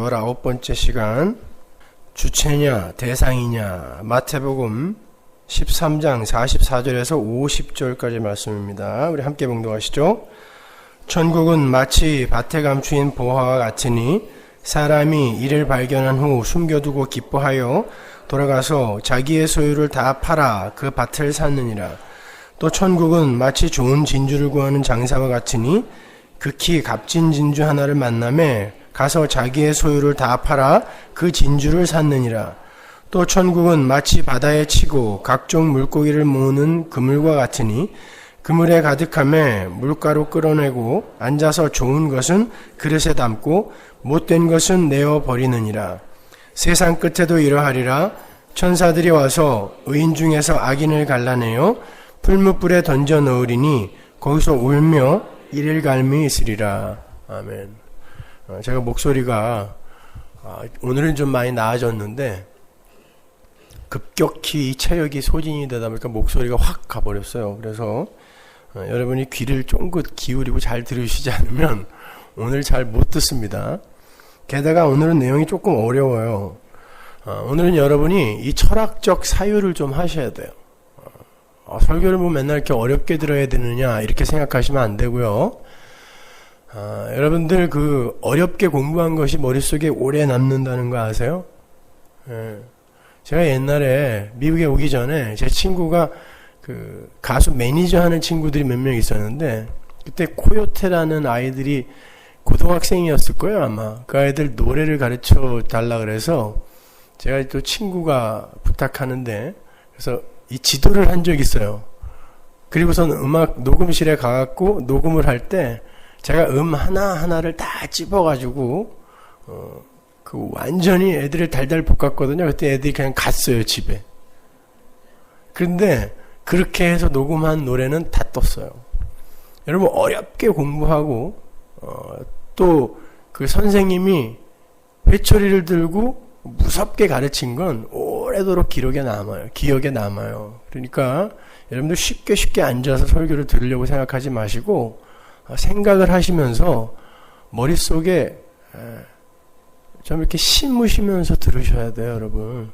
19번째 시간, 주체냐 대상이냐, 마태복음 13장 44절에서 50절까지 말씀입니다. 우리 함께 봉독하시죠. 천국은 마치 밭에 감추인 보화와 같으니 사람이 이를 발견한 후 숨겨두고 기뻐하여 돌아가서 자기의 소유를 다 팔아 그 밭을 샀느니라. 또 천국은 마치 좋은 진주를 구하는 장사와 같으니 극히 값진 진주 하나를 만나매 가서 자기의 소유를 다 팔아 그 진주를 샀느니라. 또 천국은 마치 바다에 치고 각종 물고기를 모으는 그물과 같으니 그물에 가득함에 물가로 끌어내고 앉아서 좋은 것은 그릇에 담고 못된 것은 내어 버리느니라. 세상 끝에도 이러하리라. 천사들이 와서 의인 중에서 악인을 갈라내어 풀무불에 던져 넣으리니 거기서 울며 이릴갈미 있으리라. 아멘. 제가 목소리가 오늘은 좀 많이 나아졌는데 급격히 체력이 소진이 되다 보니까 목소리가 확 가버렸어요. 그래서 여러분이 귀를 쫑긋 기울이고 잘 들으시지 않으면 오늘 잘 못 듣습니다. 게다가 오늘은 내용이 조금 어려워요. 오늘은 여러분이 이 철학적 사유를 좀 하셔야 돼요. 설교를 뭐 맨날 이렇게 어렵게 들어야 되느냐 이렇게 생각하시면 안 되고요. 여러분들 그 어렵게 공부한 것이 머릿속에 오래 남는다는 거 아세요? 제가 옛날에 미국에 오기 전에 제 친구가 그 가수 매니저 하는 친구들이 몇 명 있었는데 그때 코요테라는 아이들이 고등학생이었을 거예요 아마. 그 아이들 노래를 가르쳐 달라 그래서 제가 또 친구가 부탁하는데 그래서 이 지도를 한 적이 있어요. 그리고서는 음악 녹음실에 가갖고 녹음을 할 때 제가 하나하나를 다 찝어가지고 그 완전히 애들을 달달 볶았거든요. 그때 애들이 그냥 갔어요 집에. 그런데 그렇게 해서 녹음한 노래는 다 떴어요. 여러분 어렵게 공부하고 또 그 선생님이 회초리를 들고 무섭게 가르친 건 오래도록 기억에 남아요. 그러니까 여러분들 쉽게 앉아서 설교를 들으려고 생각하지 마시고 생각을 하시면서 머릿속에 좀 이렇게 심으시면서 들으셔야 돼요, 여러분.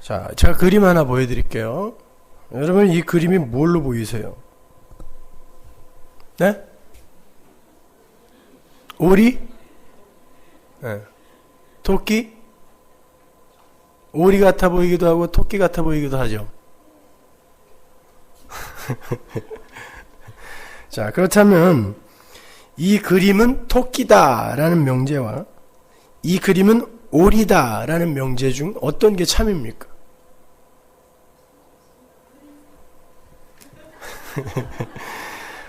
자, 제가 그림 하나 보여드릴게요. 여러분 이 그림이 뭘로 보이세요? 네? 오리? 네. 토끼? 오리 같아 보이기도 하고 토끼 같아 보이기도 하죠. 자, 그렇다면 이 그림은 토끼다라는 명제와 이 그림은 오리다라는 명제 중 어떤 게 참입니까?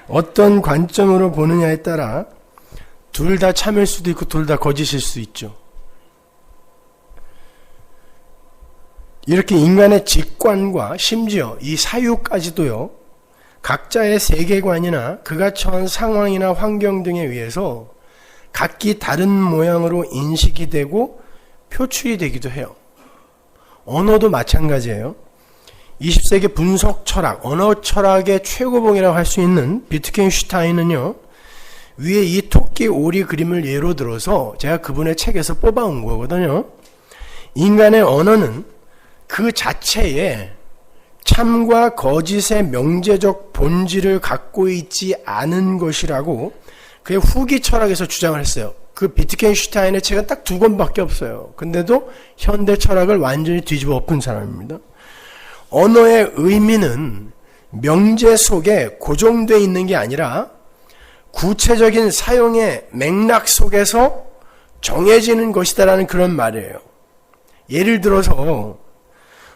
어떤 관점으로 보느냐에 따라 둘 다 참일 수도 있고 둘 다 거짓일 수 있죠. 이렇게 인간의 직관과 심지어 이 사유까지도요, 각자의 세계관이나 그가 처한 상황이나 환경 등에 의해서 각기 다른 모양으로 인식이 되고 표출이 되기도 해요. 언어도 마찬가지예요. 20세기 분석 철학, 언어 철학의 최고봉이라고 할 수 있는 비트겐슈타인은요, 위에 이 토끼 오리 그림을 예로 들어서 제가 그분의 책에서 뽑아온 거거든요. 인간의 언어는 그 자체에 참과 거짓의 명제적 본질을 갖고 있지 않은 것이라고 그의 후기 철학에서 주장을 했어요. 그 비트겐슈타인의 책은 딱 2권밖에 없어요. 근데도 현대 철학을 완전히 뒤집어 엎은 사람입니다. 언어의 의미는 명제 속에 고정되어 있는 게 아니라 구체적인 사용의 맥락 속에서 정해지는 것이다라는 그런 말이에요. 예를 들어서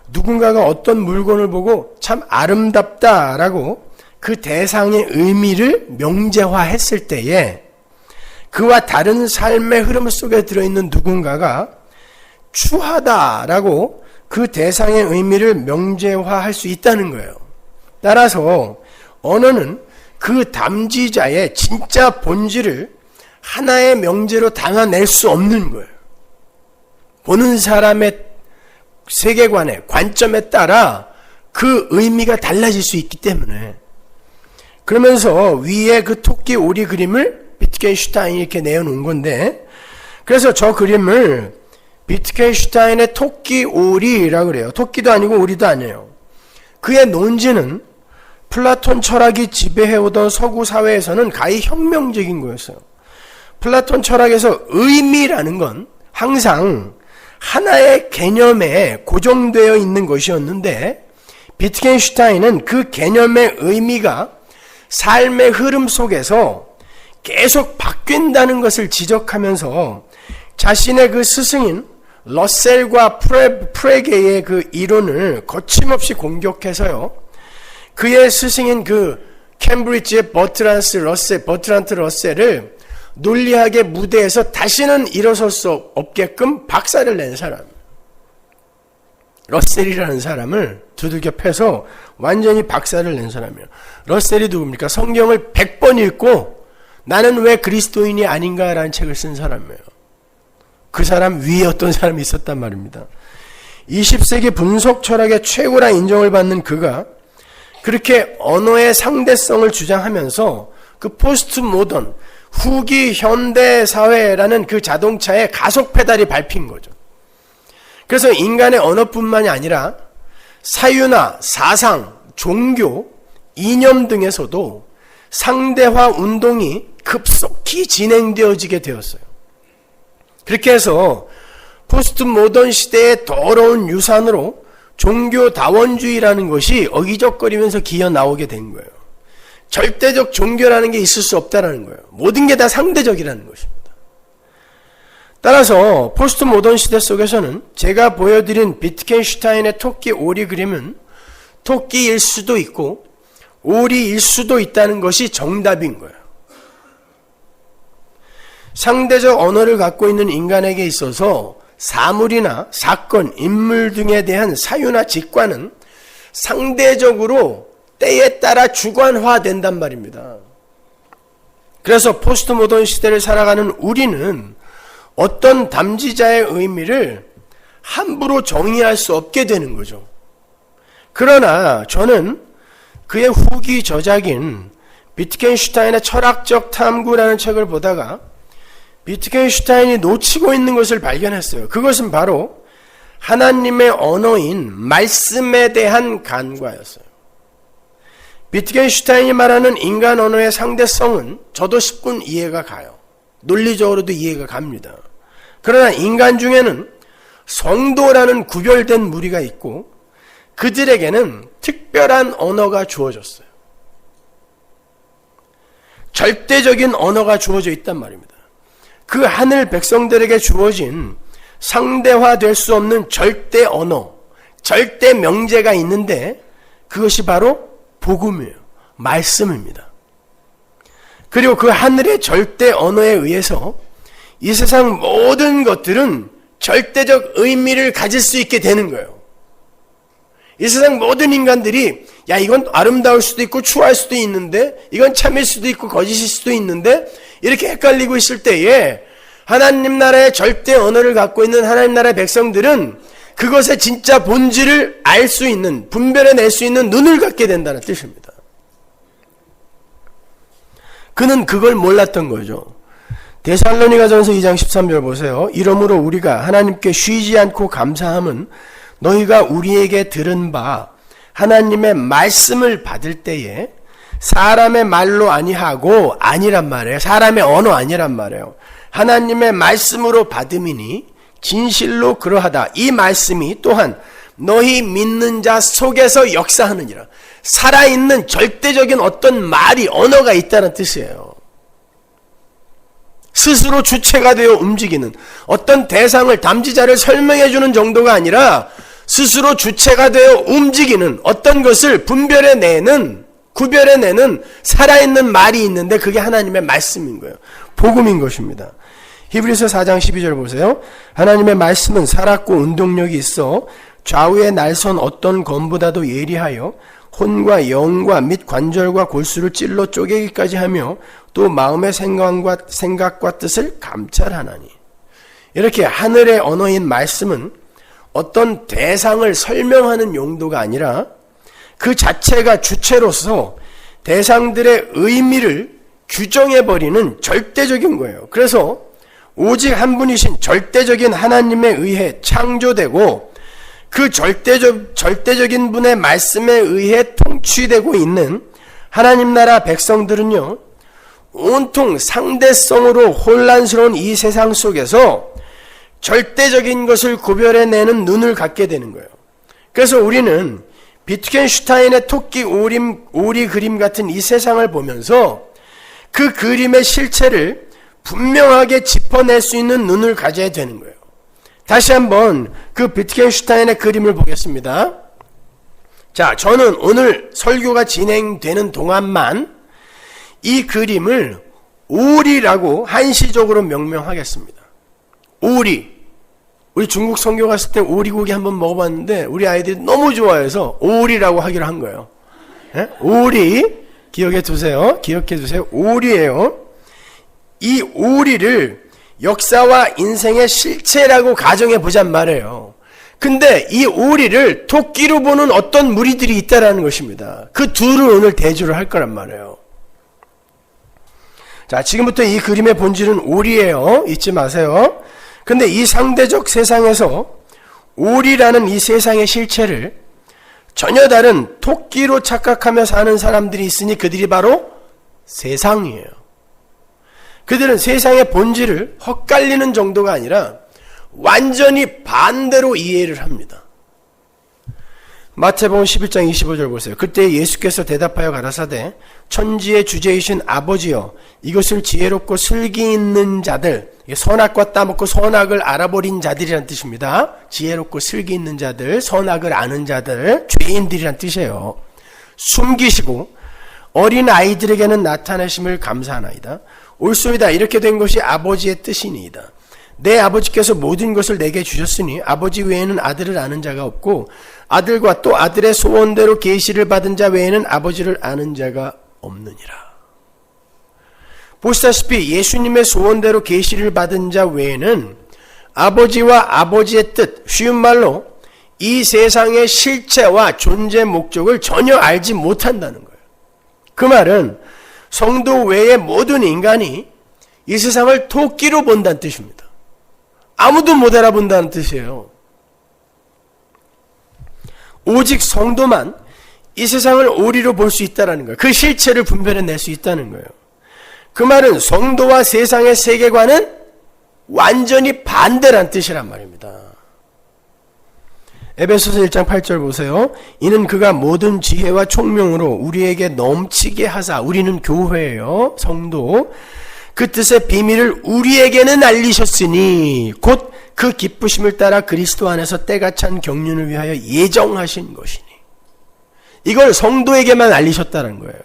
누군가가 어떤 물건을 보고 참 아름답다라고 그 대상의 의미를 명제화했을 때에 그와 다른 삶의 흐름 속에 들어있는 누군가가 추하다라고 그 대상의 의미를 명제화할 수 있다는 거예요. 따라서 언어는 그 담지자의 진짜 본질을 하나의 명제로 담아낼 수 없는 거예요. 보는 사람의 세계관에, 관점에 따라 그 의미가 달라질 수 있기 때문에. 그러면서 위에 그 토끼 오리 그림을 비트겐슈타인이 이렇게 내어놓은 건데, 그래서 저 그림을 비트겐슈타인의 토끼 오리라고 그래요. 토끼도 아니고 오리도 아니에요. 그의 논지는 플라톤 철학이 지배해오던 서구 사회에서는 가히 혁명적인 거였어요. 플라톤 철학에서 의미라는 건 항상 하나의 개념에 고정되어 있는 것이었는데, 비트겐슈타인은 그 개념의 의미가 삶의 흐름 속에서 계속 바뀐다는 것을 지적하면서 자신의 그 스승인 러셀과 프레게의 그 이론을 거침없이 공격해서요, 그의 스승인 그 캠브리지의 버트란트 러셀을 논리학의 무대에서 다시는 일어설 수 없게끔 박살을 낸 사람, 러셀이라는 사람을 두들겨 패서 완전히 박살을 낸 사람이에요. 러셀이 누굽니까? 성경을 100번 읽고 나는 왜 그리스도인이 아닌가라는 책을 쓴 사람이에요. 그 사람 위에 어떤 사람이 있었단 말입니다. 20세기 분석 철학의 최고라 인정을 받는 그가 그렇게 언어의 상대성을 주장하면서 그 포스트 모던, 후기 현대 사회라는 그 자동차의 가속 페달이 밟힌 거죠. 그래서 인간의 언어뿐만이 아니라 사유나 사상, 종교, 이념 등에서도 상대화 운동이 급속히 진행되어지게 되었어요. 그렇게 해서 포스트 모던 시대의 더러운 유산으로 종교 다원주의라는 것이 어기적거리면서 기어 나오게 된 거예요. 절대적 종교라는 게 있을 수 없다는 거예요. 모든 게 다 상대적이라는 것입니다. 따라서 포스트 모던 시대 속에서는 제가 보여드린 비트겐슈타인의 토끼 오리 그림은 토끼일 수도 있고 오리일 수도 있다는 것이 정답인 거예요. 상대적 언어를 갖고 있는 인간에게 있어서 사물이나 사건, 인물 등에 대한 사유나 직관은 상대적으로 때에 따라 주관화된단 말입니다. 그래서 포스트 모던 시대를 살아가는 우리는 어떤 담지자의 의미를 함부로 정의할 수 없게 되는 거죠. 그러나 저는 그의 후기 저작인 비트겐슈타인의 철학적 탐구라는 책을 보다가 비트겐슈타인이 놓치고 있는 것을 발견했어요. 그것은 바로 하나님의 언어인 말씀에 대한 간과였어요. 비트겐슈타인이 말하는 인간 언어의 상대성은 저도 십분 이해가 가요. 논리적으로도 이해가 갑니다. 그러나 인간 중에는 성도라는 구별된 무리가 있고 그들에게는 특별한 언어가 주어졌어요. 절대적인 언어가 주어져 있단 말입니다. 그 하늘 백성들에게 주어진 상대화될 수 없는 절대 언어, 절대 명제가 있는데 그것이 바로 복음이에요. 말씀입니다. 그리고 그 하늘의 절대 언어에 의해서 이 세상 모든 것들은 절대적 의미를 가질 수 있게 되는 거예요. 이 세상 모든 인간들이 야 이건 아름다울 수도 있고 추할 수도 있는데 이건 참일 수도 있고 거짓일 수도 있는데 이렇게 헷갈리고 있을 때에 하나님 나라의 절대 언어를 갖고 있는 하나님 나라의 백성들은 그것의 진짜 본질을 알 수 있는, 분별해낼 수 있는 눈을 갖게 된다는 뜻입니다. 그는 그걸 몰랐던 거죠. 데살로니가전서 2장 13절 보세요. 이러므로 우리가 하나님께 쉬지 않고 감사함은 너희가 우리에게 들은 바 하나님의 말씀을 받을 때에 사람의 말로 아니하고 아니란 말이에요. 사람의 언어 아니란 말이에요. 하나님의 말씀으로 받음이니 진실로 그러하다. 이 말씀이 또한 너희 믿는 자 속에서 역사하느니라. 살아있는 절대적인 어떤 말이, 언어가 있다는 뜻이에요. 스스로 주체가 되어 움직이는 어떤 대상을, 담지자를 설명해 주는 정도가 아니라 스스로 주체가 되어 움직이는 어떤 것을 분별해내는, 구별해내는 살아있는 말이 있는데 그게 하나님의 말씀인 거예요. 복음인 것입니다. 히브리서 4장 12절 보세요. 하나님의 말씀은 살았고 운동력이 있어 좌우의 날선 어떤 검보다도 예리하여 혼과 영과 및 관절과 골수를 찔러 쪼개기까지 하며 또 마음의 생각과 뜻을 감찰하나니. 이렇게 하늘의 언어인 말씀은 어떤 대상을 설명하는 용도가 아니라 그 자체가 주체로서 대상들의 의미를 규정해버리는 절대적인 거예요. 그래서 오직 한 분이신 절대적인 하나님에 의해 창조되고 그 절대적인 분의 말씀에 의해 통치되고 있는 하나님 나라 백성들은요, 온통 상대성으로 혼란스러운 이 세상 속에서 절대적인 것을 구별해내는 눈을 갖게 되는 거예요. 그래서 우리는 비트겐슈타인의 토끼 오리 그림 같은 이 세상을 보면서 그 그림의 실체를 분명하게 짚어낼 수 있는 눈을 가져야 되는 거예요. 다시 한번 그 비트겐슈타인의 그림을 보겠습니다. 자, 저는 오늘 설교가 진행되는 동안만 이 그림을 오리라고 한시적으로 명명하겠습니다. 오리. 우리 중국 선교 갔을 때 오리고기 한번 먹어봤는데 우리 아이들이 너무 좋아해서 오리라고 하기로 한 거예요. 예? 오리. 기억해 두세요. 오리예요. 이 오리를 역사와 인생의 실체라고 가정해 보잔 말이에요. 근데 이 오리를 토끼로 보는 어떤 무리들이 있다라는 것입니다. 그 둘을 오늘 대조를 할 거란 말이에요. 자, 지금부터 이 그림의 본질은 오리예요. 잊지 마세요. 근데 이 상대적 세상에서 오리라는 이 세상의 실체를 전혀 다른 토끼로 착각하며 사는 사람들이 있으니 그들이 바로 세상이에요. 그들은 세상의 본질을 헛갈리는 정도가 아니라 완전히 반대로 이해를 합니다. 마태복음 11장 25절 보세요. 그때 예수께서 대답하여 가라사대 천지의 주제이신 아버지여 이것을 지혜롭고 슬기 있는 자들, 선악과 따먹고 선악을 알아버린 자들이란 뜻입니다. 지혜롭고 슬기 있는 자들, 선악을 아는 자들, 죄인들이란 뜻이에요. 숨기시고 어린 아이들에게는 나타내심을 감사하나이다. 옳소이다. 이렇게 된 것이 아버지의 뜻이니이다. 내 아버지께서 모든 것을 내게 주셨으니 아버지 외에는 아들을 아는 자가 없고 아들과 또 아들의 소원대로 계시를 받은 자 외에는 아버지를 아는 자가 없느니라. 보시다시피 예수님의 소원대로 계시를 받은 자 외에는 아버지와 아버지의 뜻, 쉬운 말로 이 세상의 실체와 존재 목적을 전혀 알지 못한다는 거예요. 그 말은 성도 외의 모든 인간이 이 세상을 토끼로 본다는 뜻입니다. 아무도 못 알아본다는 뜻이에요. 오직 성도만 이 세상을 오리로 볼 수 있다는 거예요. 그 실체를 분별해낼 수 있다는 거예요. 그 말은 성도와 세상의 세계관은 완전히 반대란 뜻이란 말입니다. 에베소서 1장 8절 보세요. 이는 그가 모든 지혜와 총명으로 우리에게 넘치게 하사, 우리는 교회예요. 성도. 그 뜻의 비밀을 우리에게는 알리셨으니 곧 그 기쁘심을 따라 그리스도 안에서 때가 찬 경륜을 위하여 예정하신 것이니. 이걸 성도에게만 알리셨다는 거예요.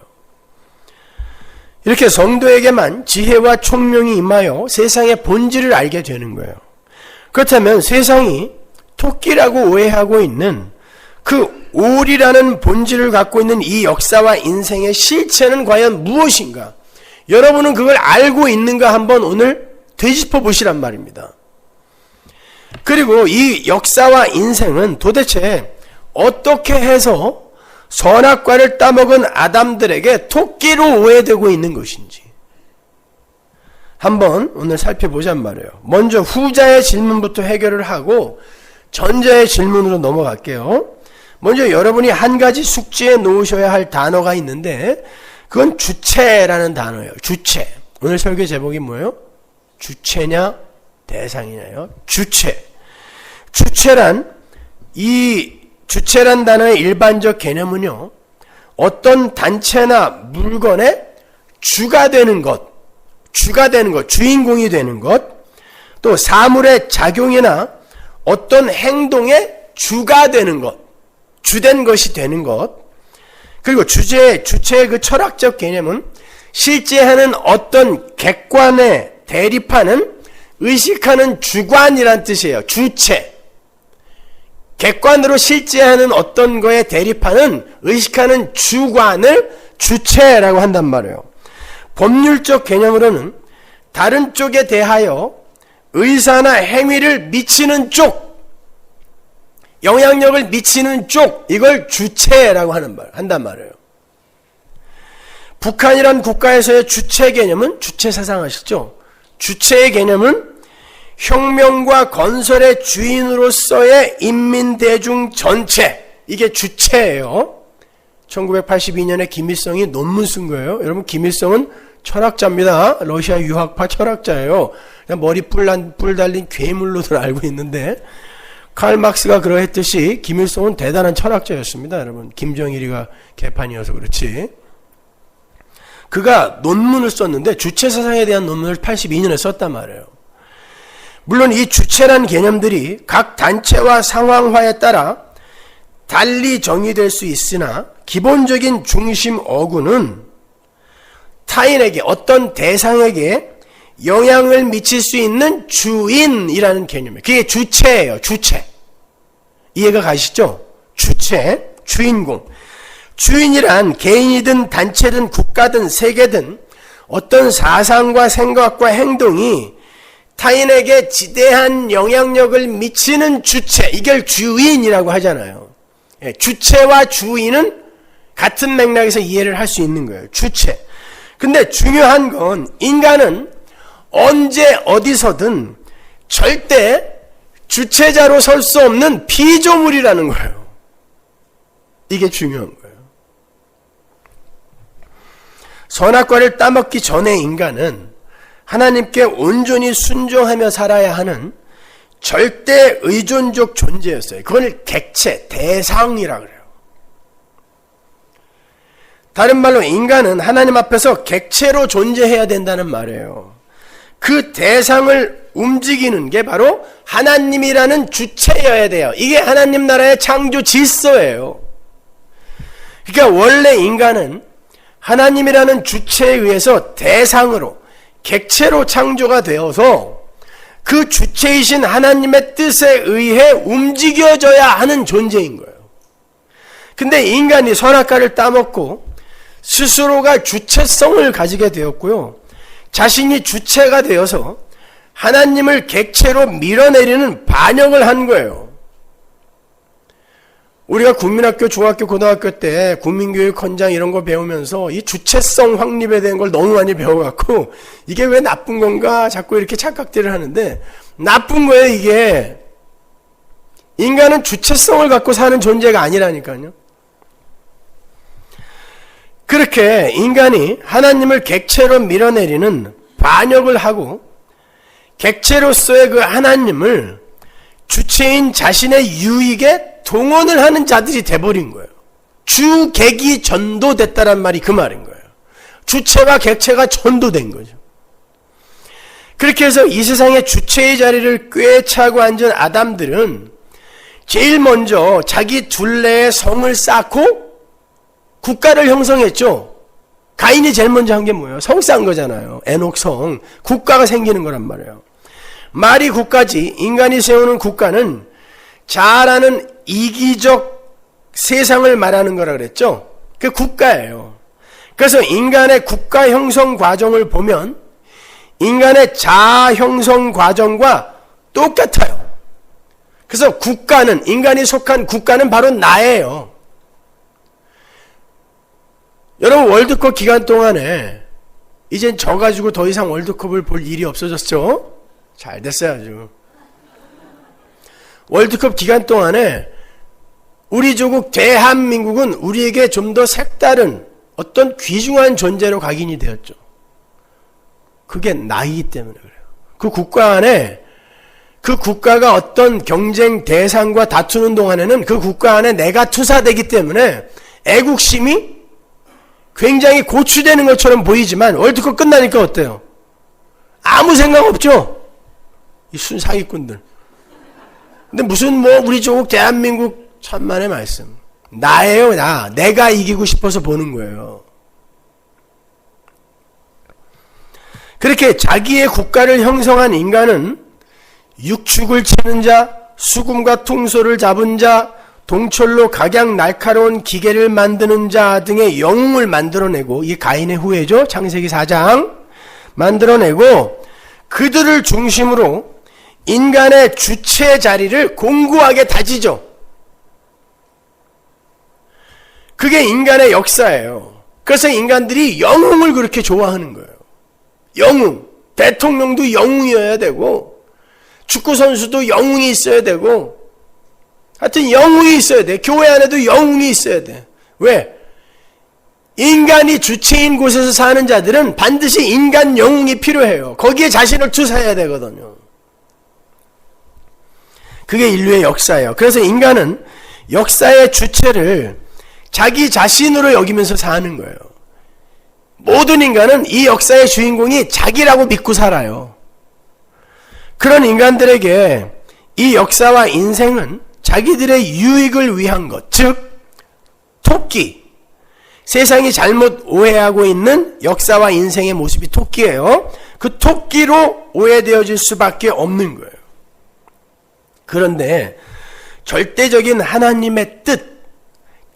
이렇게 성도에게만 지혜와 총명이 임하여 세상의 본질을 알게 되는 거예요. 그렇다면 세상이 토끼라고 오해하고 있는 그 오리라는 본질을 갖고 있는 이 역사와 인생의 실체는 과연 무엇인가? 여러분은 그걸 알고 있는가 한번 오늘 되짚어 보시란 말입니다. 그리고 이 역사와 인생은 도대체 어떻게 해서 선악과를 따먹은 아담들에게 토끼로 오해되고 있는 것인지 한번 오늘 살펴보잔 말이에요. 먼저 후자의 질문부터 해결을 하고 전자의 질문으로 넘어갈게요. 먼저 여러분이 한 가지 숙지해 놓으셔야 할 단어가 있는데 그건 주체라는 단어예요. 주체. 오늘 설교 제목이 뭐예요? 주체냐 대상이냐요? 주체. 주체란 단어의 일반적 개념은요, 어떤 단체나 물건의 주가 되는 것, 주인공이 되는 것, 또 사물의 작용이나 어떤 행동의 주가 되는 것, 주된 것이 되는 것, 그리고 주체의 그 철학적 개념은 실제하는 어떤 객관에 대립하는 의식하는 주관이란 뜻이에요. 주체. 객관으로 실제하는 어떤 거에 대립하는 의식하는 주관을 주체라고 한단 말이에요. 법률적 개념으로는 다른 쪽에 대하여 의사나 행위를 미치는 쪽, 영향력을 미치는 쪽, 이걸 주체라고 한단 말이에요. 북한이란 국가에서의 주체 개념은 주체 사상 아시죠? 주체의 개념은 혁명과 건설의 주인으로서의 인민대중 전체, 이게 주체예요. 1982년에 김일성이 논문 쓴 거예요. 여러분, 김일성은 철학자입니다. 러시아 유학파 철학자예요. 그냥 머리 뿔 달린 괴물로들 알고 있는데, 칼 막스가 그러했듯이 김일성은 대단한 철학자였습니다. 여러분, 김정일이가 개판이어서 그렇지. 그가 논문을 썼는데 주체사상에 대한 논문을 82년에 썼단 말이에요. 물론 이 주체라는 개념들이 각 단체와 상황화에 따라 달리 정의될 수 있으나 기본적인 중심 어구는 타인에게, 어떤 대상에게 영향을 미칠 수 있는 주인이라는 개념이에요. 그게 주체예요. 주체. 이해가 가시죠? 주체, 주인공. 주인이란 개인이든 단체든 국가든 세계든 어떤 사상과 생각과 행동이 타인에게 지대한 영향력을 미치는 주체, 이걸 주인이라고 하잖아요. 주체와 주인은 같은 맥락에서 이해를 할 수 있는 거예요. 주체. 근데 중요한 건 인간은 언제 어디서든 절대 주체자로 설 수 없는 피조물이라는 거예요. 이게 중요한 거예요. 선악과를 따먹기 전에 인간은 하나님께 온전히 순종하며 살아야 하는 절대 의존적 존재였어요. 그걸 객체, 대상이라고 그래요. 다른 말로 인간은 하나님 앞에서 객체로 존재해야 된다는 말이에요. 그 대상을 움직이는 게 바로 하나님이라는 주체여야 돼요. 이게 하나님 나라의 창조 질서예요. 그러니까 원래 인간은 하나님이라는 주체에 의해서 대상으로, 객체로 창조가 되어서 그 주체이신 하나님의 뜻에 의해 움직여져야 하는 존재인 거예요. 근데 인간이 선악과를 따먹고 스스로가 주체성을 가지게 되었고요. 자신이 주체가 되어서 하나님을 객체로 밀어내리는 반역을 한 거예요. 우리가 국민학교, 중학교, 고등학교 때 국민교육 헌장 이런 거 배우면서 이 주체성 확립에 대한 걸 너무 많이 배워갖고 이게 왜 나쁜 건가 자꾸 이렇게 착각들을 하는데, 나쁜 거예요. 이게 인간은 주체성을 갖고 사는 존재가 아니라니까요. 그렇게 인간이 하나님을 객체로 밀어내리는 반역을 하고 객체로서의 그 하나님을 주체인 자신의 유익에 동원을 하는 자들이 돼버린 거예요. 주객이 전도됐다란 말이 그 말인 거예요. 주체와 객체가 전도된 거죠. 그렇게 해서 이 세상의 주체의 자리를 꿰차고 앉은 아담들은 제일 먼저 자기 둘레에 성을 쌓고 국가를 형성했죠. 가인이 제일 먼저 한 게 뭐예요? 성 쌓은 거잖아요. 에녹성. 국가가 생기는 거란 말이에요. 말이 국가지, 인간이 세우는 국가는 잘하는 이기적 세상을 말하는 거라 그랬죠. 그게 국가예요. 그래서 인간의 국가 형성 과정을 보면 인간의 자아 형성 과정과 똑같아요. 그래서 국가는, 인간이 속한 국가는 바로 나예요. 여러분, 월드컵 기간 동안에 이젠 져가지고 더 이상 월드컵을 볼 일이 없어졌죠? 잘 됐어요, 아주. 월드컵 기간 동안에 우리 조국 대한민국은 우리에게 좀 더 색다른 어떤 귀중한 존재로 각인이 되었죠. 그게 나이기 때문에 그래요. 그 국가 안에, 그 국가가 어떤 경쟁 대상과 다투는 동안에는 그 국가 안에 내가 투사되기 때문에 애국심이 굉장히 고취되는 것처럼 보이지만 월드컵 끝나니까 어때요? 아무 생각 없죠? 이 순사기꾼들. 근데 무슨 우리 조국 대한민국, 천만의 말씀. 나예요, 나. 내가 이기고 싶어서 보는 거예요. 그렇게 자기의 국가를 형성한 인간은 육축을 치는 자, 수금과 퉁소를 잡은 자, 동철로 각양 날카로운 기계를 만드는 자 등의 영웅을 만들어내고, 이게 가인의 후예죠. 창세기 4장. 만들어내고 그들을 중심으로 인간의 주체 자리를 공고하게 다지죠. 그게 인간의 역사예요. 그래서 인간들이 영웅을 그렇게 좋아하는 거예요. 영웅. 대통령도 영웅이어야 되고, 축구선수도 영웅이 있어야 되고, 하여튼 영웅이 있어야 돼. 교회 안에도 영웅이 있어야 돼. 왜? 인간이 주체인 곳에서 사는 자들은 반드시 인간 영웅이 필요해요. 거기에 자신을 투사해야 되거든요. 그게 인류의 역사예요. 그래서 인간은 역사의 주체를 자기 자신으로 여기면서 사는 거예요. 모든 인간은 이 역사의 주인공이 자기라고 믿고 살아요. 그런 인간들에게 이 역사와 인생은 자기들의 유익을 위한 것, 즉 토끼, 세상이 잘못 오해하고 있는 역사와 인생의 모습이 토끼예요. 그 토끼로 오해되어질 수밖에 없는 거예요. 그런데 절대적인 하나님의 뜻,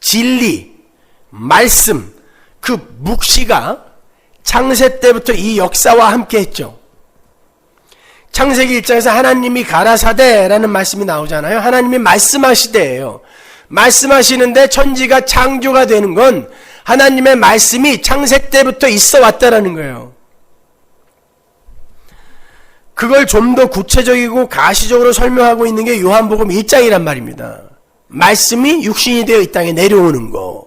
진리, 말씀, 그 묵시가 창세 때부터 이 역사와 함께 했죠. 창세기 1장에서 하나님이 가라사대라는 말씀이 나오잖아요. 하나님이 말씀하시대예요. 말씀하시는데 천지가 창조가 되는 건 하나님의 말씀이 창세 때부터 있어 왔다라는 거예요. 그걸 좀 더 구체적이고 가시적으로 설명하고 있는 게 요한복음 1장이란 말입니다. 말씀이 육신이 되어 이 땅에 내려오는 거.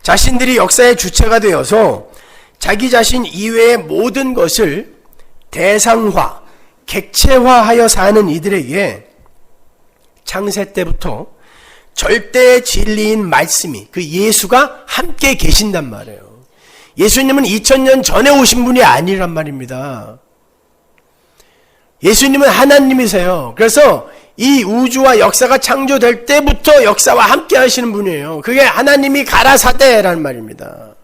자신들이 역사의 주체가 되어서 자기 자신 이외의 모든 것을 대상화, 객체화하여 사는 이들에게 창세 때부터 절대의 진리인 말씀이, 그 예수가 함께 계신단 말이에요. 예수님은 2000년 전에 오신 분이 아니란 말입니다. 예수님은 하나님이세요. 그래서 이 우주와 역사가 창조될 때부터 역사와 함께 하시는 분이에요. 그게 하나님이 가라사대라는 말입니다.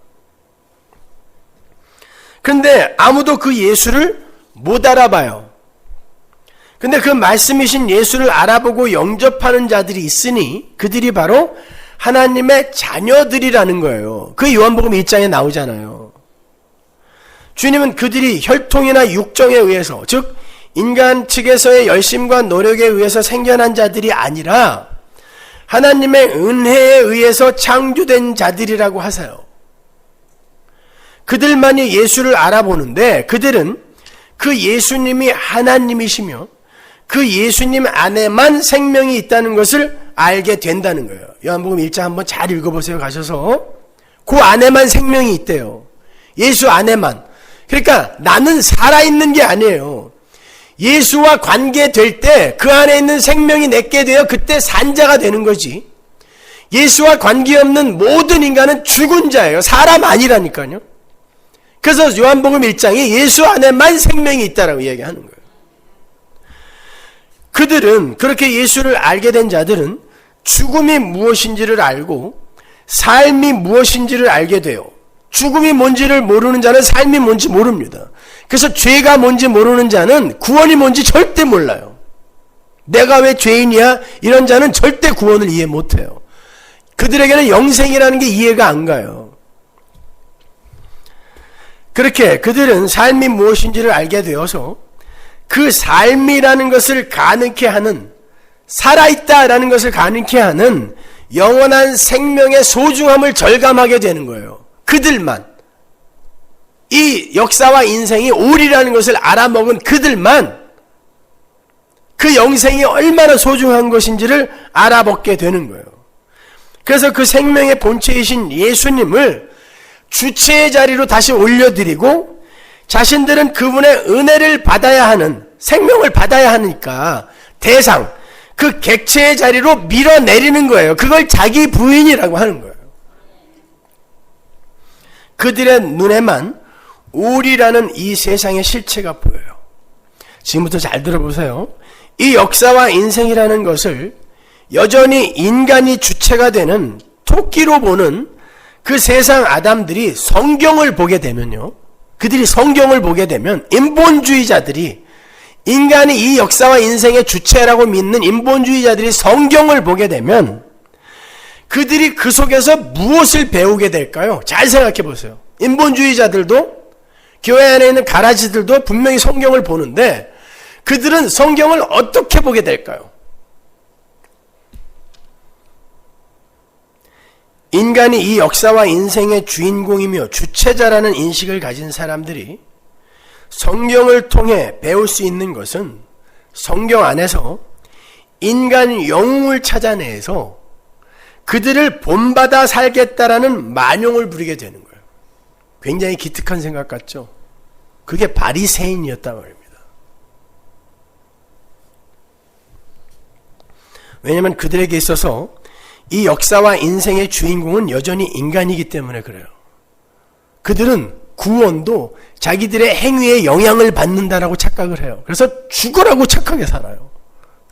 그런데 아무도 그 예수를 못 알아봐요. 근데 그 말씀이신 예수를 알아보고 영접하는 자들이 있으니 그들이 바로 하나님의 자녀들이라는 거예요. 그 요한복음 1장에 나오잖아요. 주님은 그들이 혈통이나 육정에 의해서, 즉 인간 측에서의 열심과 노력에 의해서 생겨난 자들이 아니라 하나님의 은혜에 의해서 창조된 자들이라고 하세요. 그들만이 예수를 알아보는데 그들은 그 예수님이 하나님이시며 그 예수님 안에만 생명이 있다는 것을 알게 된다는 거예요. 요한복음 1장 한번 잘 읽어보세요. 가셔서. 그 안에만 생명이 있대요. 예수 안에만. 그러니까 나는 살아있는 게 아니에요. 예수와 관계될 때 그 안에 있는 생명이 내게 되어 그때 산자가 되는 거지. 예수와 관계없는 모든 인간은 죽은 자예요. 사람 아니라니까요. 그래서 요한복음 1장이 예수 안에만 생명이 있다라고 이야기하는 거예요. 그들은, 그렇게 예수를 알게 된 자들은 죽음이 무엇인지를 알고 삶이 무엇인지를 알게 돼요. 죽음이 뭔지를 모르는 자는 삶이 뭔지 모릅니다. 그래서 죄가 뭔지 모르는 자는 구원이 뭔지 절대 몰라요. 내가 왜 죄인이야? 이런 자는 절대 구원을 이해 못해요. 그들에게는 영생이라는 게 이해가 안 가요. 그렇게 그들은 삶이 무엇인지를 알게 되어서 그 삶이라는 것을 가능케 하는, 살아있다라는 것을 가능케 하는 영원한 생명의 소중함을 절감하게 되는 거예요. 그들만. 이 역사와 인생이 오리라는 것을 알아먹은 그들만 그 영생이 얼마나 소중한 것인지를 알아먹게 되는 거예요. 그래서 그 생명의 본체이신 예수님을 주체의 자리로 다시 올려드리고 자신들은 그분의 은혜를 받아야 하는, 생명을 받아야 하니까 대상, 그 객체의 자리로 밀어내리는 거예요. 그걸 자기 부인이라고 하는 거예요. 그들의 눈에만 우리라는 이 세상의 실체가 보여요. 지금부터 잘 들어보세요. 이 역사와 인생이라는 것을 여전히 인간이 주체가 되는 토끼로 보는 그 세상 아담들이 성경을 보게 되면요. 그들이 성경을 보게 되면 인본주의자들이, 인간이 이 역사와 인생의 주체라고 믿는 인본주의자들이 성경을 보게 되면 그들이 그 속에서 무엇을 배우게 될까요? 잘 생각해 보세요. 인본주의자들도, 교회 안에 있는 가라지들도 분명히 성경을 보는데 그들은 성경을 어떻게 보게 될까요? 인간이 이 역사와 인생의 주인공이며 주체자라는 인식을 가진 사람들이 성경을 통해 배울 수 있는 것은 성경 안에서 인간 영웅을 찾아내서 그들을 본받아 살겠다라는 만용을 부리게 되는 거예요. 굉장히 기특한 생각 같죠? 그게 바리새인이었단 말입니다. 왜냐하면 그들에게 있어서 이 역사와 인생의 주인공은 여전히 인간이기 때문에 그래요. 그들은 구원도 자기들의 행위에 영향을 받는다라고 착각을 해요. 그래서 죽어라고 착하게 살아요.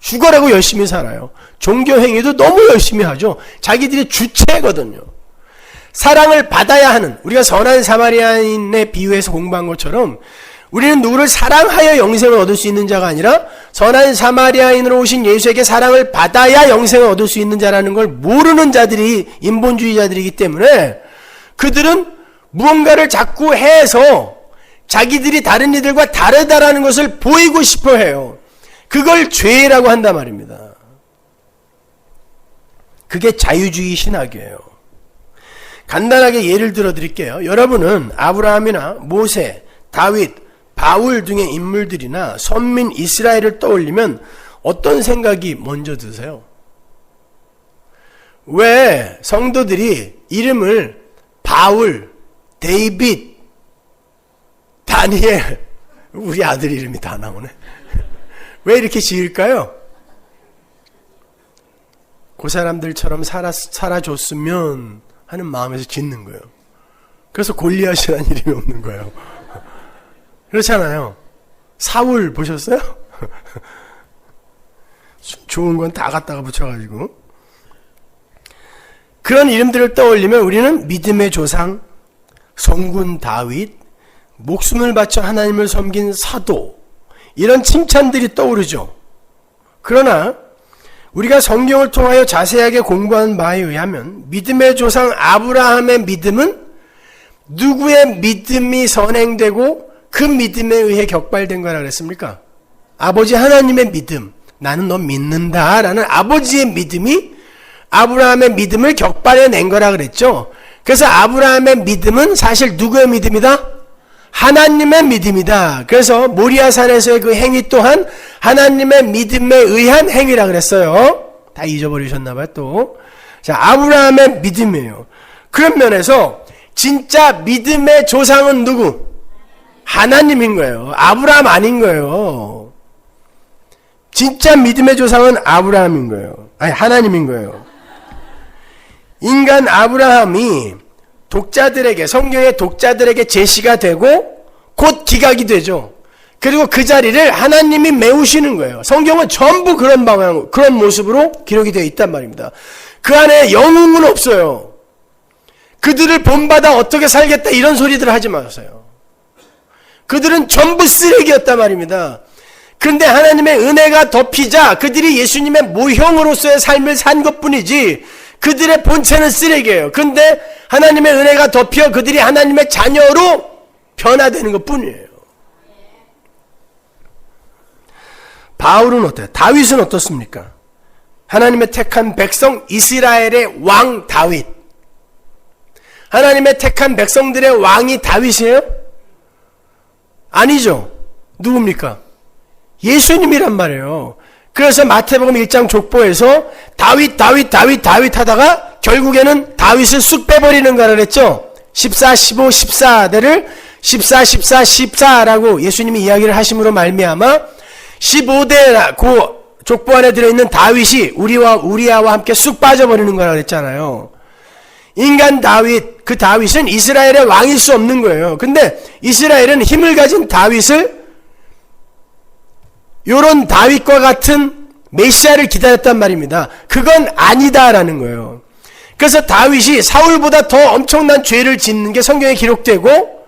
죽어라고 열심히 살아요. 종교 행위도 너무 열심히 하죠. 자기들이 주체거든요. 사랑을 받아야 하는, 우리가 선한 사마리아인의 비유에서 공부한 것처럼 우리는 누구를 사랑하여 영생을 얻을 수 있는 자가 아니라 선한 사마리아인으로 오신 예수에게 사랑을 받아야 영생을 얻을 수 있는 자라는 걸 모르는 자들이 인본주의자들이기 때문에 그들은 무언가를 자꾸 해서 자기들이 다른 이들과 다르다라는 것을 보이고 싶어 해요. 그걸 죄라고 한단 말입니다. 그게 자유주의 신학이에요. 간단하게 예를 들어 드릴게요. 여러분은 아브라함이나 모세, 다윗, 바울 등의 인물들이나 선민 이스라엘을 떠올리면 어떤 생각이 먼저 드세요? 왜 성도들이 이름을 바울, 데이빗, 다니엘, 우리 아들 이름이 다 나오네. 왜 이렇게 지을까요? 그 사람들처럼 살아줬으면 하는 마음에서 짓는 거예요. 그래서 골리앗이라는 이름이 없는 거예요. 그렇잖아요. 사울 보셨어요? 좋은 건 다 갖다가 붙여가지고. 그런 이름들을 떠올리면 우리는 믿음의 조상, 성군 다윗, 목숨을 바쳐 하나님을 섬긴 사도, 이런 칭찬들이 떠오르죠. 그러나 우리가 성경을 통하여 자세하게 공부한 바에 의하면 믿음의 조상 아브라함의 믿음은 누구의 믿음이 선행되고 그 믿음에 의해 격발된 거라 그랬습니까? 아버지 하나님의 믿음, 나는 너 믿는다 라는 아버지의 믿음이 아브라함의 믿음을 격발해낸 거라 그랬죠. 그래서 아브라함의 믿음은 사실 누구의 믿음이다? 하나님의 믿음이다. 그래서 모리아산에서의 그 행위 또한 하나님의 믿음에 의한 행위라 그랬어요. 다 잊어버리셨나봐요 또. 자, 아브라함의 믿음이에요. 그런 면에서 진짜 믿음의 조상은 누구? 하나님인 거예요. 아브라함 아닌 거예요. 진짜 믿음의 조상은 아브라함인 거예요. 아니, 하나님인 거예요. 인간 아브라함이 독자들에게, 성경의 독자들에게 제시가 되고 곧 기각이 되죠. 그리고 그 자리를 하나님이 메우시는 거예요. 성경은 전부 그런 방향, 그런 모습으로 기록이 되어 있단 말입니다. 그 안에 영웅은 없어요. 그들을 본받아 어떻게 살겠다 이런 소리들 하지 마세요. 그들은 전부 쓰레기였단 말입니다. 그런데 하나님의 은혜가 덮이자 그들이 예수님의 모형으로서의 삶을 산 것뿐이지 그들의 본체는 쓰레기예요. 그런데 하나님의 은혜가 덮여 그들이 하나님의 자녀로 변화되는 것뿐이에요. 바울은 어때요? 다윗은 어떻습니까? 하나님의 택한 백성 이스라엘의 왕 다윗. 하나님의 택한 백성들의 왕이 다윗이에요? 아니죠. 누굽니까? 예수님이란 말이에요. 그래서 마태복음 1장 족보에서 다윗 하다가 결국에는 다윗을 쑥 빼버리는 거라 그랬죠. 14, 15, 14대를 14, 14, 14라고 예수님이 이야기를 하심으로 말미암아 15대 그 족보 안에 들어있는 다윗이 우리아와 함께 쑥 빠져버리는 거라 그랬잖아요. 인간 다윗, 그 다윗은 이스라엘의 왕일 수 없는 거예요. 근데 이스라엘은 힘을 가진 다윗을 요런 다윗과 같은 메시아를 기다렸단 말입니다. 그건 아니다라는 거예요. 그래서 다윗이 사울보다 더 엄청난 죄를 짓는 게 성경에 기록되고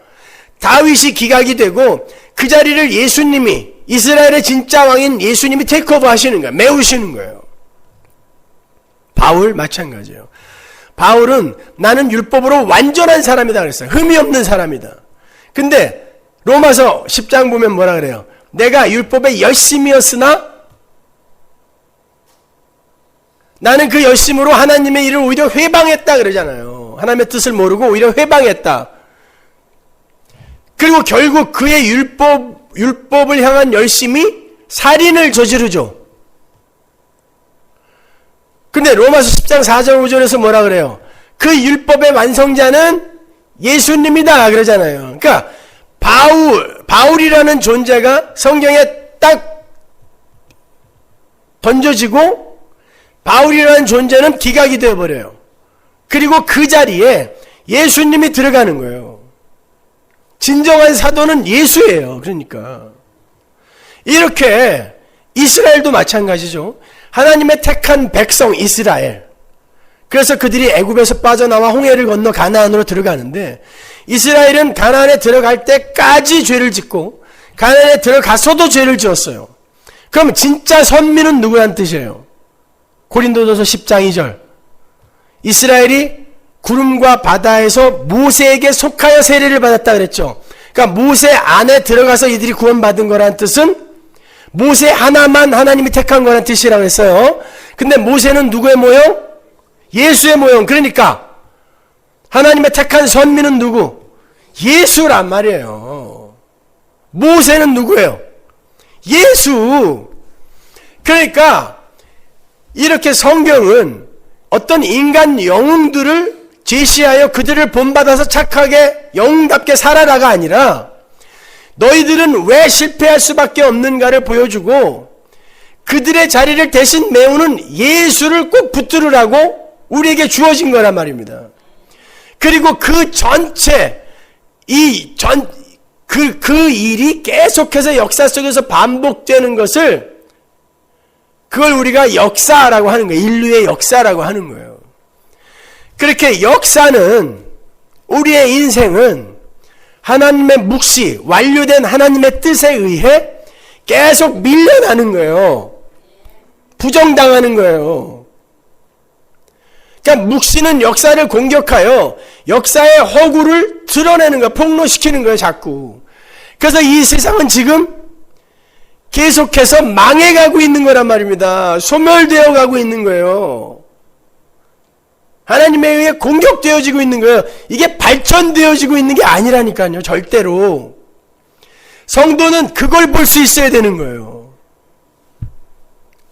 다윗이 기각이 되고 그 자리를 예수님이 이스라엘의 진짜 왕인 예수님이 테이크오버 하시는 거예요. 메우시는 거예요. 바울 마찬가지예요. 바울은 나는 율법으로 완전한 사람이다 그랬어요. 흠이 없는 사람이다. 근데 로마서 10장 보면 뭐라 그래요? 내가 율법에 열심이었으나 나는 그 열심으로 하나님의 일을 오히려 회방했다 그러잖아요. 하나님의 뜻을 모르고 오히려 회방했다. 그리고 결국 그의 율법을 향한 열심이 살인을 저지르죠. 근데 로마서 10장 4절 5절에서 뭐라 그래요? 그 율법의 완성자는 예수님이다 그러잖아요. 그러니까 바울이라는 존재가 성경에 딱 던져지고 바울이라는 존재는 기각이 되어버려요. 그리고 그 자리에 예수님이 들어가는 거예요. 진정한 사도는 예수예요. 그러니까 이렇게 이스라엘도 마찬가지죠. 하나님의 택한 백성 이스라엘. 그래서 그들이 애굽에서 빠져나와 홍해를 건너 가나안으로 들어가는데 이스라엘은 가나안에 들어갈 때까지 죄를 짓고 가나안에 들어가서도 죄를 지었어요. 그럼 진짜 선민은 누구란 뜻이에요? 고린도전서 10장 2절. 이스라엘이 구름과 바다에서 모세에게 속하여 세례를 받았다 그랬죠. 그러니까 모세 안에 들어가서 이들이 구원받은 거란 뜻은 모세 하나만 하나님이 택한 거란 뜻이라고 했어요. 근데 모세는 누구의 모형? 예수의 모형. 그러니까 하나님의 택한 선민은 누구? 예수란 말이에요. 모세는 누구예요? 예수. 그러니까 이렇게 성경은 어떤 인간 영웅들을 제시하여 그들을 본받아서 착하게 영웅답게 살아라가 아니라 너희들은 왜 실패할 수밖에 없는가를 보여주고 그들의 자리를 대신 메우는 예수를 꼭 붙들으라고 우리에게 주어진 거란 말입니다. 그리고 그 전체 그 일이 계속해서 역사 속에서 반복되는 것을 그걸 우리가 역사라고 하는 거예요. 인류의 역사라고 하는 거예요. 그렇게 역사는 우리의 인생은 하나님의 묵시, 완료된 하나님의 뜻에 의해 계속 밀려나는 거예요. 부정당하는 거예요. 그러니까 묵시는 역사를 공격하여 역사의 허구를 드러내는 거예요. 폭로시키는 거예요. 자꾸. 그래서 이 세상은 지금 계속해서 망해가고 있는 거란 말입니다. 소멸되어 가고 있는 거예요. 하나님에 의해 공격되어지고 있는 거예요. 이게 발전되어지고 있는 게 아니라니까요. 절대로. 성도는 그걸 볼 수 있어야 되는 거예요.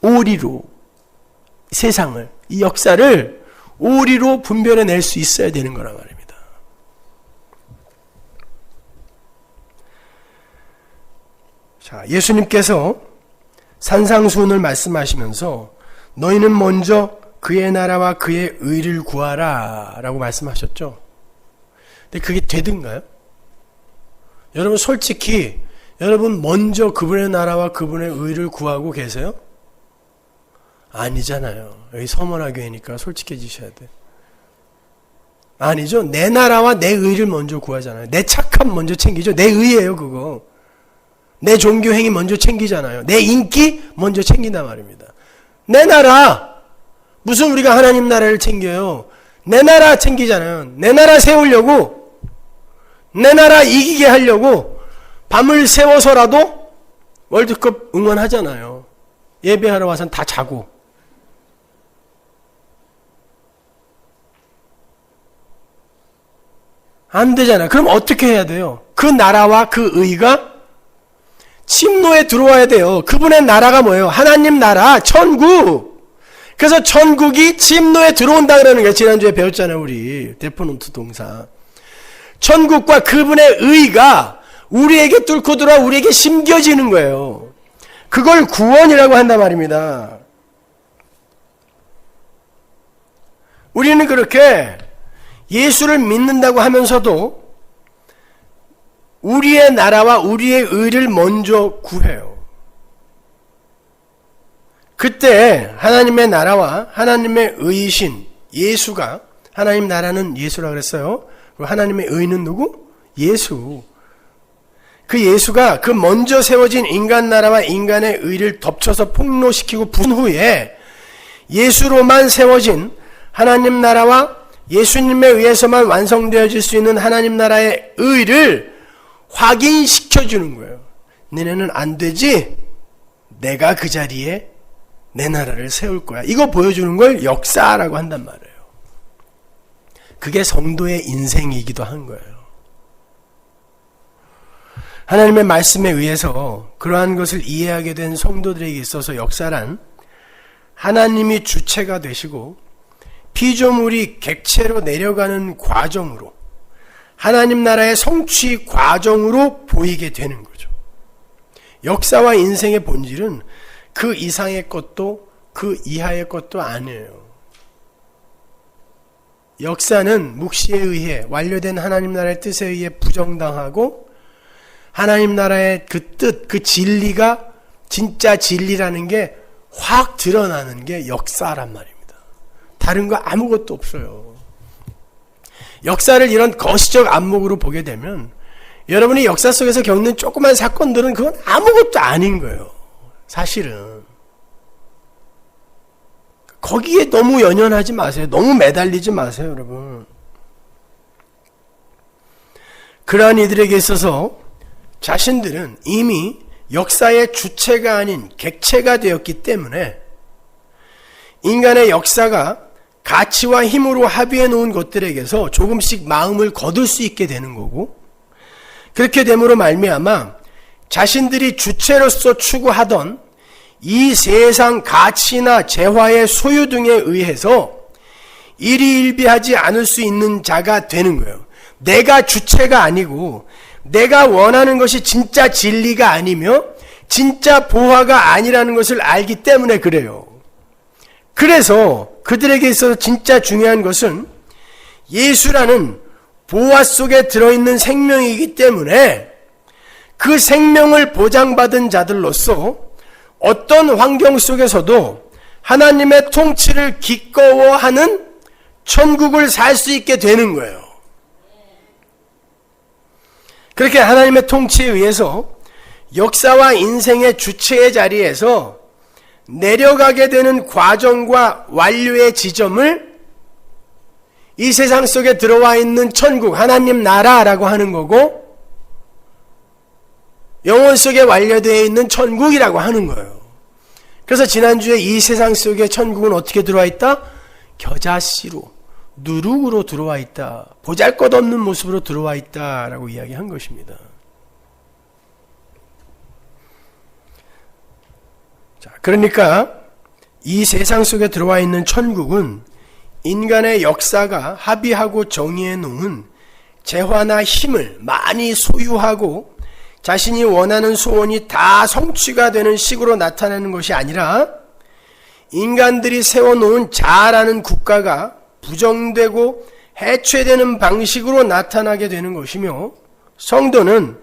오리로 세상을, 이 역사를 오리로 분별해낼 수 있어야 되는 거란 말입니다. 자, 예수님께서 산상수훈을 말씀하시면서 너희는 먼저 그의 나라와 그의 의를 구하라 라고 말씀하셨죠. 근데 그게 되든가요? 여러분 솔직히 여러분 먼저 그분의 나라와 그분의 의를 구하고 계세요? 아니잖아요. 여기 서머나교회니까 솔직해지셔야 돼. 아니죠. 내 나라와 내 의를 먼저 구하잖아요. 내 착함 먼저 챙기죠. 내 의예요 그거. 내 종교행위 먼저 챙기잖아요. 내 인기 먼저 챙긴단 말입니다. 내 나라. 무슨 우리가 하나님 나라를 챙겨요. 내 나라 챙기잖아요. 내 나라 세우려고, 내 나라 이기게 하려고 밤을 새워서라도 월드컵 응원하잖아요. 예배하러 와서는 다 자고. 안 되잖아요. 그럼 어떻게 해야 돼요? 그 나라와 그 의가 침노에 들어와야 돼요. 그분의 나라가 뭐예요? 하나님 나라, 천국. 그래서 천국이 침노에 들어온다 그러는 거예요. 지난주에 배웠잖아요. 우리 데포노트 동사. 천국과 그분의 의가 우리에게 뚫고 들어와 우리에게 심겨지는 거예요. 그걸 구원이라고 한단 말입니다. 우리는 그렇게 예수를 믿는다고 하면서도 우리의 나라와 우리의 의를 먼저 구해요. 그때 하나님의 나라와 하나님의 의이신 예수가, 하나님 나라는 예수라고 그랬어요. 그리고 하나님의 의는 누구? 예수. 그 예수가 그 먼저 세워진 인간 나라와 인간의 의를 덮쳐서 폭로시키고 부순 후에 예수로만 세워진 하나님 나라와 예수님에 의해서만 완성되어질 수 있는 하나님 나라의 의를 확인시켜주는 거예요. 너네는 안 되지? 내가 그 자리에 내 나라를 세울 거야. 이거 보여주는 걸 역사라고 한단 말이에요. 그게 성도의 인생이기도 한 거예요. 하나님의 말씀에 의해서 그러한 것을 이해하게 된 성도들에게 있어서 역사란 하나님이 주체가 되시고 피조물이 객체로 내려가는 과정으로 하나님 나라의 성취 과정으로 보이게 되는 거죠. 역사와 인생의 본질은 그 이상의 것도 그 이하의 것도 아니에요. 역사는 묵시에 의해 완료된 하나님 나라의 뜻에 의해 부정당하고 하나님 나라의 그 뜻, 그 진리가 진짜 진리라는 게 확 드러나는 게 역사란 말입니다. 다른 거 아무것도 없어요. 역사를 이런 거시적 안목으로 보게 되면 여러분이 역사 속에서 겪는 조그만 사건들은 그건 아무것도 아닌 거예요. 사실은. 거기에 너무 연연하지 마세요. 너무 매달리지 마세요, 여러분. 그러한 이들에게 있어서 자신들은 이미 역사의 주체가 아닌 객체가 되었기 때문에 인간의 역사가 가치와 힘으로 합의해 놓은 것들에게서 조금씩 마음을 거둘 수 있게 되는 거고, 그렇게 됨으로 말미암아 자신들이 주체로서 추구하던 이 세상 가치나 재화의 소유 등에 의해서 일희일비하지 않을 수 있는 자가 되는 거예요. 내가 주체가 아니고 내가 원하는 것이 진짜 진리가 아니며 진짜 보화가 아니라는 것을 알기 때문에 그래요. 그래서 그들에게 있어서 진짜 중요한 것은 예수라는 보화 속에 들어있는 생명이기 때문에 그 생명을 보장받은 자들로서 어떤 환경 속에서도 하나님의 통치를 기꺼워하는 천국을 살 수 있게 되는 거예요. 그렇게 하나님의 통치에 의해서 역사와 인생의 주체의 자리에서 내려가게 되는 과정과 완료의 지점을 이 세상 속에 들어와 있는 천국, 하나님 나라라고 하는 거고, 영혼 속에 완료되어 있는 천국이라고 하는 거예요. 그래서 지난주에 이 세상 속에 천국은 어떻게 들어와 있다? 겨자씨로, 누룩으로 들어와 있다. 보잘것없는 모습으로 들어와 있다라고 이야기한 것입니다. 자, 그러니까 이 세상 속에 들어와 있는 천국은 인간의 역사가 합의하고 정의해 놓은 재화나 힘을 많이 소유하고 자신이 원하는 소원이 다 성취가 되는 식으로 나타나는 것이 아니라 인간들이 세워놓은 자아라는 국가가 부정되고 해체되는 방식으로 나타나게 되는 것이며, 성도는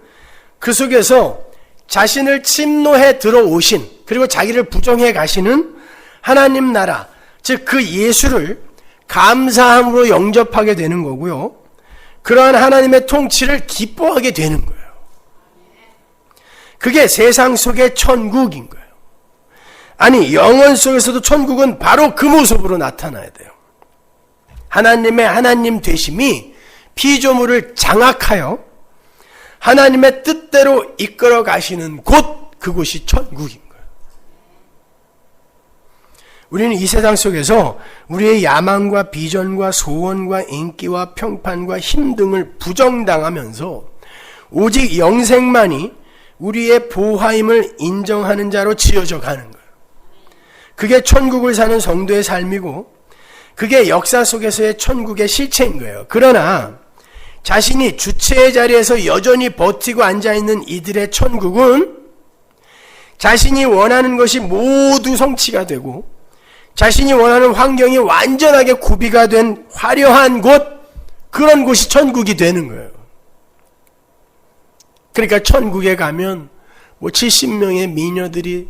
그 속에서 자신을 침노해 들어오신, 그리고 자기를 부정해 가시는 하나님 나라, 즉 그 예수를 감사함으로 영접하게 되는 거고요. 그러한 하나님의 통치를 기뻐하게 되는 거예요. 그게 세상 속의 천국인 거예요. 아니, 영혼 속에서도 천국은 바로 그 모습으로 나타나야 돼요. 하나님의 하나님 되심이 피조물을 장악하여 하나님의 뜻대로 이끌어 가시는 곳, 그곳이 천국인 거예요. 우리는 이 세상 속에서 우리의 야망과 비전과 소원과 인기와 평판과 힘 등을 부정당하면서 오직 영생만이 우리의 보화임을 인정하는 자로 지어져 가는 거예요. 그게 천국을 사는 성도의 삶이고, 그게 역사 속에서의 천국의 실체인 거예요. 그러나 자신이 주체의 자리에서 여전히 버티고 앉아있는 이들의 천국은 자신이 원하는 것이 모두 성취가 되고 자신이 원하는 환경이 완전하게 구비가 된 화려한 곳, 그런 곳이 천국이 되는 거예요. 그러니까 천국에 가면 70명의 미녀들이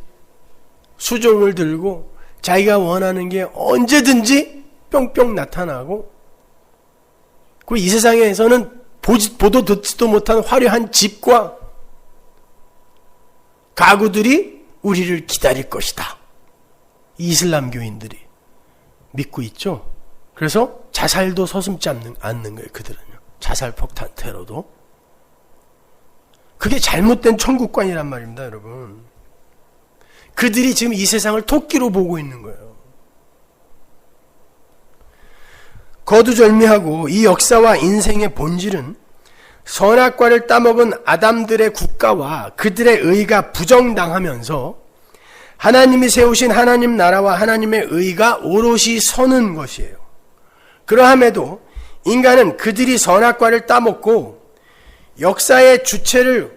수종을 들고 자기가 원하는 게 언제든지 뿅뿅 나타나고, 그리고 이 세상에서는 보도 듣지도 못한 화려한 집과 가구들이 우리를 기다릴 것이다. 이슬람교인들이 믿고 있죠. 그래서 자살도 서슴지 않는 거예요. 그들은요. 자살 폭탄 테러도. 그게 잘못된 천국관이란 말입니다, 여러분. 그들이 지금 이 세상을 토끼로 보고 있는 거예요. 거두절미하고 이 역사와 인생의 본질은 선악과를 따먹은 아담들의 국가와 그들의 의가 부정당하면서 하나님이 세우신 하나님 나라와 하나님의 의가 오롯이 서는 것이에요. 그러함에도 인간은 그들이 선악과를 따먹고 역사의 주체를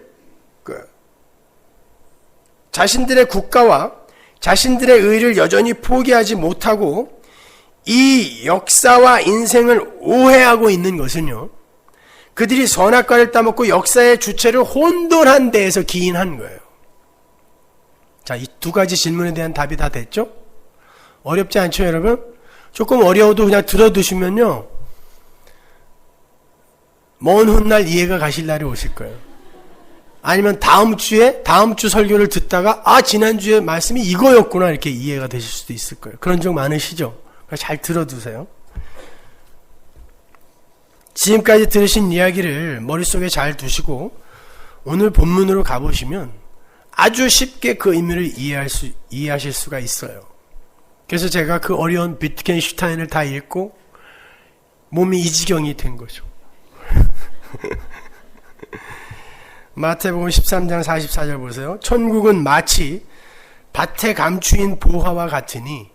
자신들의 국가와 자신들의 의를 여전히 포기하지 못하고 이 역사와 인생을 오해하고 있는 것은요, 그들이 선악과를 따먹고 역사의 주체를 혼돈한 데에서 기인한 거예요. 자, 이 두 가지 질문에 대한 답이 다 됐죠? 어렵지 않죠, 여러분? 조금 어려워도 그냥 들어두시면요, 먼 훗날 이해가 가실 날이 오실 거예요. 아니면 다음 주 설교를 듣다가, 아, 지난주에 말씀이 이거였구나, 이렇게 이해가 되실 수도 있을 거예요. 그런 적 많으시죠? 잘 들어두세요. 지금까지 들으신 이야기를 머릿속에 잘 두시고 오늘 본문으로 가보시면 아주 쉽게 그 의미를 이해하실 수가 있어요. 그래서 제가 그 어려운 비트겐슈타인을 다 읽고 몸이 이 지경이 된 거죠. 마태복음 13장 44절 보세요. 천국은 마치 밭에 감추인 보화와 같으니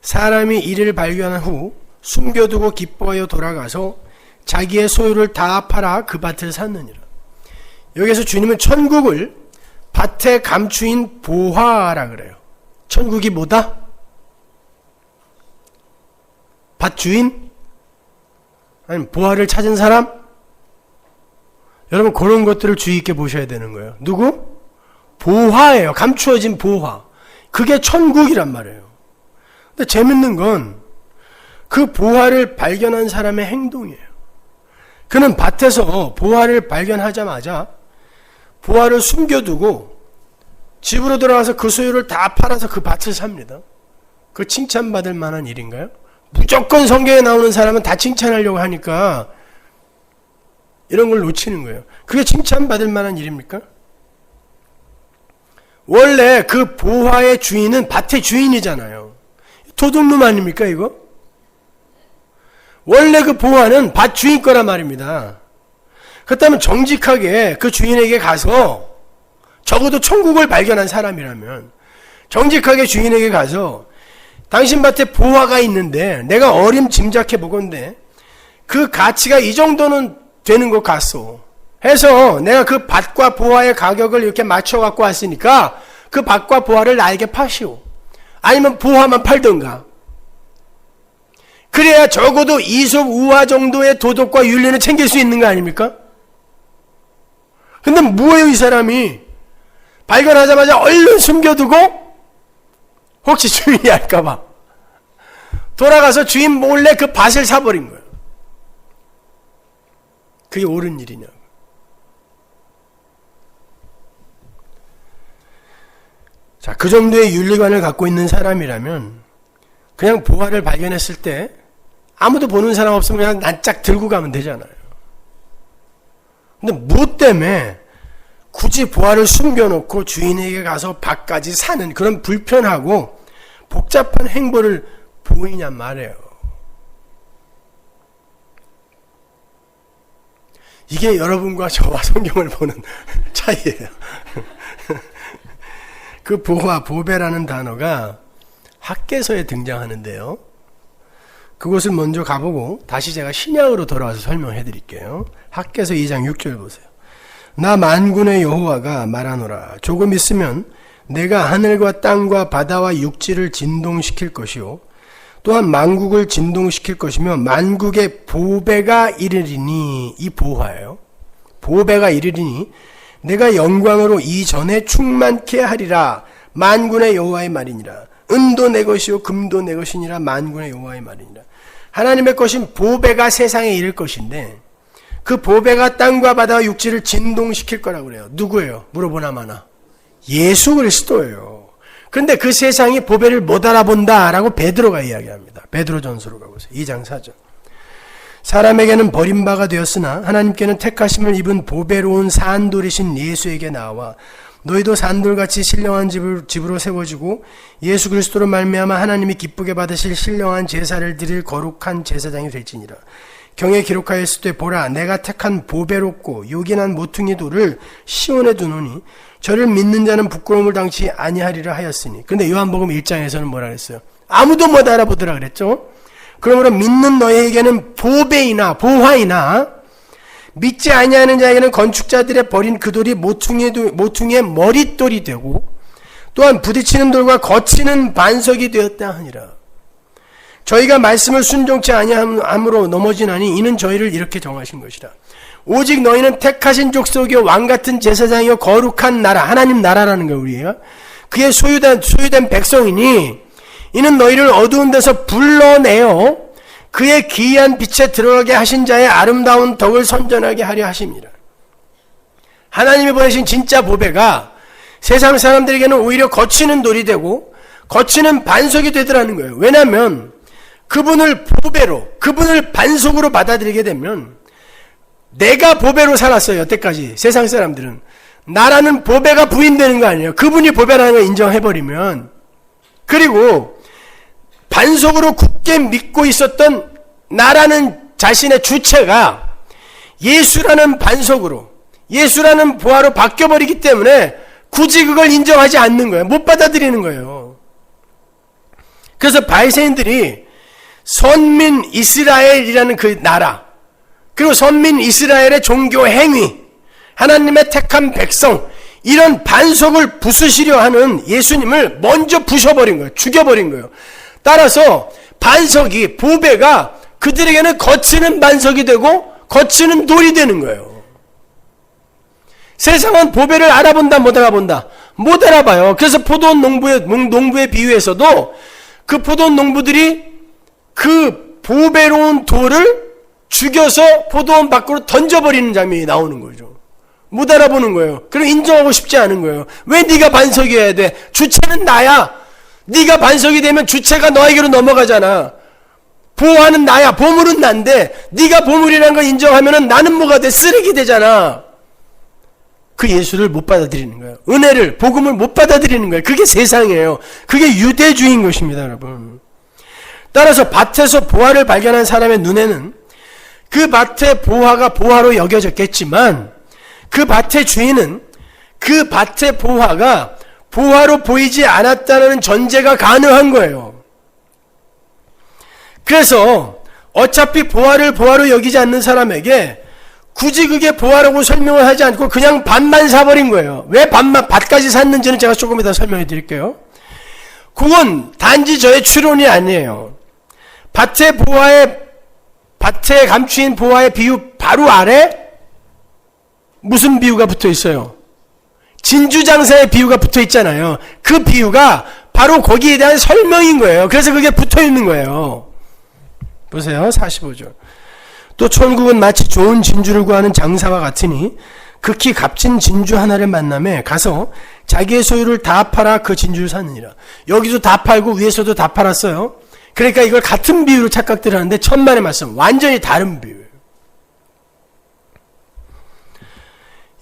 사람이 이를 발견한 후 숨겨두고 기뻐하여 돌아가서 자기의 소유를 다 팔아 그 밭을 샀느니라. 여기서 주님은 천국을 밭에 감추인 보화라 그래요. 천국이 뭐다? 밭 주인? 아니면 보화를 찾은 사람? 여러분, 그런 것들을 주의 있게 보셔야 되는 거예요. 누구? 보화예요. 감추어진 보화. 그게 천국이란 말이에요. 근데 재밌는 건 그 보화를 발견한 사람의 행동이에요. 그는 밭에서 보화를 발견하자마자 보화를 숨겨두고 집으로 돌아가서 그 소유를 다 팔아서 그 밭을 삽니다. 그 칭찬받을 만한 일인가요? 무조건 성경에 나오는 사람은 다 칭찬하려고 하니까 이런 걸 놓치는 거예요. 그게 칭찬받을 만한 일입니까? 원래 그 보화의 주인은 밭의 주인이잖아요. 도둑놈 아닙니까 이거? 원래 그 보화는 밭 주인 거란 말입니다. 그렇다면 정직하게 그 주인에게 가서, 적어도 천국을 발견한 사람이라면 정직하게 주인에게 가서 당신 밭에 보화가 있는데 내가 어림짐작해 보건대 그 가치가 이 정도는 되는 것 같소 해서 내가 그 밭과 보화의 가격을 이렇게 맞춰 갖고 왔으니까 그 밭과 보화를 나에게 파시오. 아니면 보화만 팔던가. 그래야 적어도 이솝 우화 정도의 도덕과 윤리는 챙길 수 있는 거 아닙니까? 근데 뭐예요, 이 사람이? 발견하자마자 얼른 숨겨두고 혹시 주인이 알까봐 돌아가서 주인 몰래 그 밭을 사버린 거예요. 그게 옳은 일이냐고. 자, 그 정도의 윤리관을 갖고 있는 사람이라면 그냥 보화를 발견했을 때 아무도 보는 사람 없으면 그냥 낯짝 들고 가면 되잖아요. 근데 뭐 때문에 굳이 보화를 숨겨놓고 주인에게 가서 밭까지 사는 그런 불편하고 복잡한 행보를 보이냔 말이에요. 이게 여러분과 저와 성경을 보는 차이예요. 그 보화, 보배라는 단어가 학개서에 등장하는데요. 그것을 먼저 가보고 다시 제가 신약으로 돌아와서 설명해 드릴게요. 학개서 2장 6절 보세요. 나 만군의 여호와가 말하노라. 조금 있으면 내가 하늘과 땅과 바다와 육지를 진동시킬 것이요 또한 만국을 진동시킬 것이며 만국의 보배가 이르리니, 이 보화예요. 보배가 이르리니 내가 영광으로 이전에 충만케 하리라. 만군의 여호와의 말이니라. 은도 내 것이요 금도 내 것이니라. 만군의 여호와의 말이니라. 하나님의 것인 보배가 세상에 이를 것인데 그 보배가 땅과 바다와 육지를 진동시킬 거라고 그래요. 누구예요? 물어보나마나. 예수 그리스도예요. 그런데 그 세상이 보배를 못 알아본다라고 베드로가 이야기합니다. 베드로전서로 가보세요. 2장 4절. 사람에게는 버림바가 되었으나 하나님께는 택하심을 입은 보배로운 산돌이신 예수에게 나와 너희도 산돌같이 신령한 집으로 세워지고 예수 그리스도로 말미암아 하나님이 기쁘게 받으실 신령한 제사를 드릴 거룩한 제사장이 될지니라. 경에 기록하였을 때 보라 내가 택한 보배롭고 요긴한 모퉁이 돌을 시온에 두노니 저를 믿는 자는 부끄러움을 당치 아니하리라 하였으니. 근데 요한복음 1장에서는 뭐라 그랬어요? 아무도 못 알아보더라 그랬죠. 그러므로 믿는 너희에게는 보배이나 보화이나 믿지 아니하는 자에게는 건축자들의 버린 그 돌이 모퉁이의 머릿돌이 되고 또한 부딪히는 돌과 거치는 반석이 되었다 하니라. 저희가 말씀을 순종치 아니함으로 넘어지나니 이는 저희를 이렇게 정하신 것이라. 오직 너희는 택하신 족속이요 왕같은 제사장이요 거룩한 나라, 하나님 나라라는 거예요. 우리가 그의 소유된 백성이니 이는 너희를 어두운 데서 불러내어 그의 기이한 빛에 들어가게 하신 자의 아름다운 덕을 선전하게 하려 하심이라. 하나님이 보내신 진짜 보배가 세상 사람들에게는 오히려 거치는 돌이 되고 거치는 반석이 되더라는 거예요. 왜냐하면 그분을 보배로, 그분을 반석으로 받아들이게 되면 내가 보배로 살았어요. 여태까지 세상 사람들은. 나라는 보배가 부인되는 거 아니에요. 그분이 보배라는 걸 인정해버리면. 그리고 반석으로 굳게 믿고 있었던 나라는 자신의 주체가 예수라는 반석으로, 예수라는 보화로 바뀌어버리기 때문에 굳이 그걸 인정하지 않는 거예요. 못 받아들이는 거예요. 그래서 바리새인들이 선민 이스라엘이라는 그 나라, 그리고 선민 이스라엘의 종교 행위, 하나님의 택한 백성, 이런 반석을 부수시려 하는 예수님을 먼저 부셔버린 거예요. 죽여버린 거예요. 따라서 반석이, 보배가 그들에게는 거치는 반석이 되고 거치는 돌이 되는 거예요. 세상은 보배를 알아본다 못 알아본다? 못 알아봐요. 그래서 포도원 농부의 비유에서도 그 포도원 농부들이 그 보배로운 돌을 죽여서 포도원 밖으로 던져버리는 장면이 나오는 거죠. 못 알아보는 거예요. 그럼 인정하고 싶지 않은 거예요. 왜 네가 반석이어야 돼? 주체는 나야. 네가 반석이 되면 주체가 너에게로 넘어가잖아. 보호하는 나야. 보물은 난데 네가 보물이라는 걸 인정하면 나는 뭐가 돼? 쓰레기 되잖아. 그 예수를 못 받아들이는 거예요. 은혜를, 복음을 못 받아들이는 거예요. 그게 세상이에요. 그게 유대주의인 것입니다, 여러분. 따라서 밭에서 보화를 발견한 사람의 눈에는 그 밭의 보화가 보화로 여겨졌겠지만 그 밭의 주인은 그 밭의 보화가 보화로 보이지 않았다는 전제가 가능한 거예요. 그래서 어차피 보화를 보화로 여기지 않는 사람에게 굳이 그게 보화라고 설명을 하지 않고 그냥 밭만 사버린 거예요. 왜 밭까지 샀는지는 제가 조금 이따 설명해 드릴게요. 그건 단지 저의 추론이 아니에요. 밭에 감추인 보화의 비유 바로 아래 무슨 비유가 붙어 있어요? 진주장사의 비유가 붙어 있잖아요. 그 비유가 바로 거기에 대한 설명인 거예요. 그래서 그게 붙어 있는 거예요. 보세요. 45절. 또 천국은 마치 좋은 진주를 구하는 장사와 같으니 극히 값진 진주 하나를 만남에 가서 자기의 소유를 다 팔아 그 진주를 사느니라. 여기도 다 팔고 위에서도 다 팔았어요. 그러니까 이걸 같은 비유로 착각들 하는데 천만의 말씀, 완전히 다른 비유예요.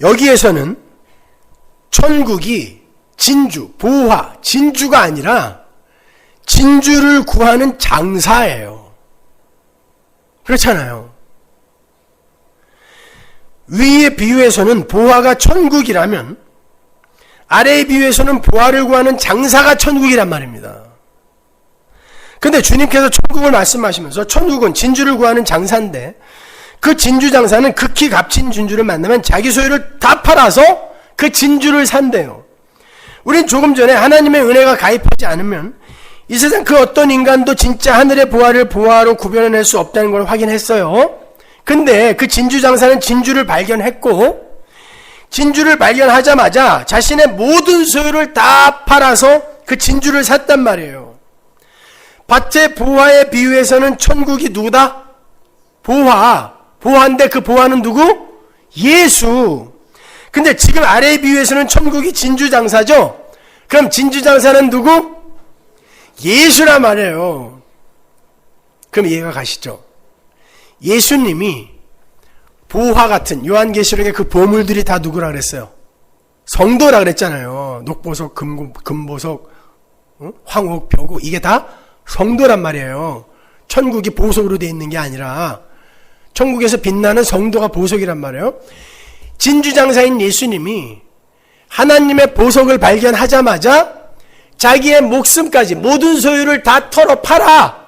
여기에서는 천국이 진주, 보화, 진주가 아니라 진주를 구하는 장사예요. 그렇잖아요. 위의 비유에서는 보화가 천국이라면 아래의 비유에서는 보화를 구하는 장사가 천국이란 말입니다. 근데 주님께서 천국을 말씀하시면서 천국은 진주를 구하는 장사인데 그 진주 장사는 극히 값진 진주를 만나면 자기 소유를 다 팔아서 그 진주를 산대요. 우린 조금 전에 하나님의 은혜가 가입하지 않으면 이 세상 그 어떤 인간도 진짜 하늘의 보화를 보화로 구별해낼 수 없다는 걸 확인했어요. 근데 그 진주 장사는 진주를 발견했고 진주를 발견하자마자 자신의 모든 소유를 다 팔아서 그 진주를 샀단 말이에요. 밭의 보화의 비유에서는 천국이 누구다? 보화인데 그 보화는 누구? 예수. 근데 지금 아래의 비유에서는 천국이 진주장사죠? 그럼 진주장사는 누구? 예수란 말이에요. 그럼 이해가 가시죠? 예수님이 보화 같은 요한계시록의 그 보물들이 다 누구라 그랬어요? 성도라 그랬잖아요. 녹보석, 금보석, 황옥, 벼구, 이게 다 성도란 말이에요. 천국이 보석으로 되어 있는 게 아니라 천국에서 빛나는 성도가 보석이란 말이에요. 진주장사인 예수님이 하나님의 보석을 발견하자마자 자기의 목숨까지 모든 소유를 다 털어 팔아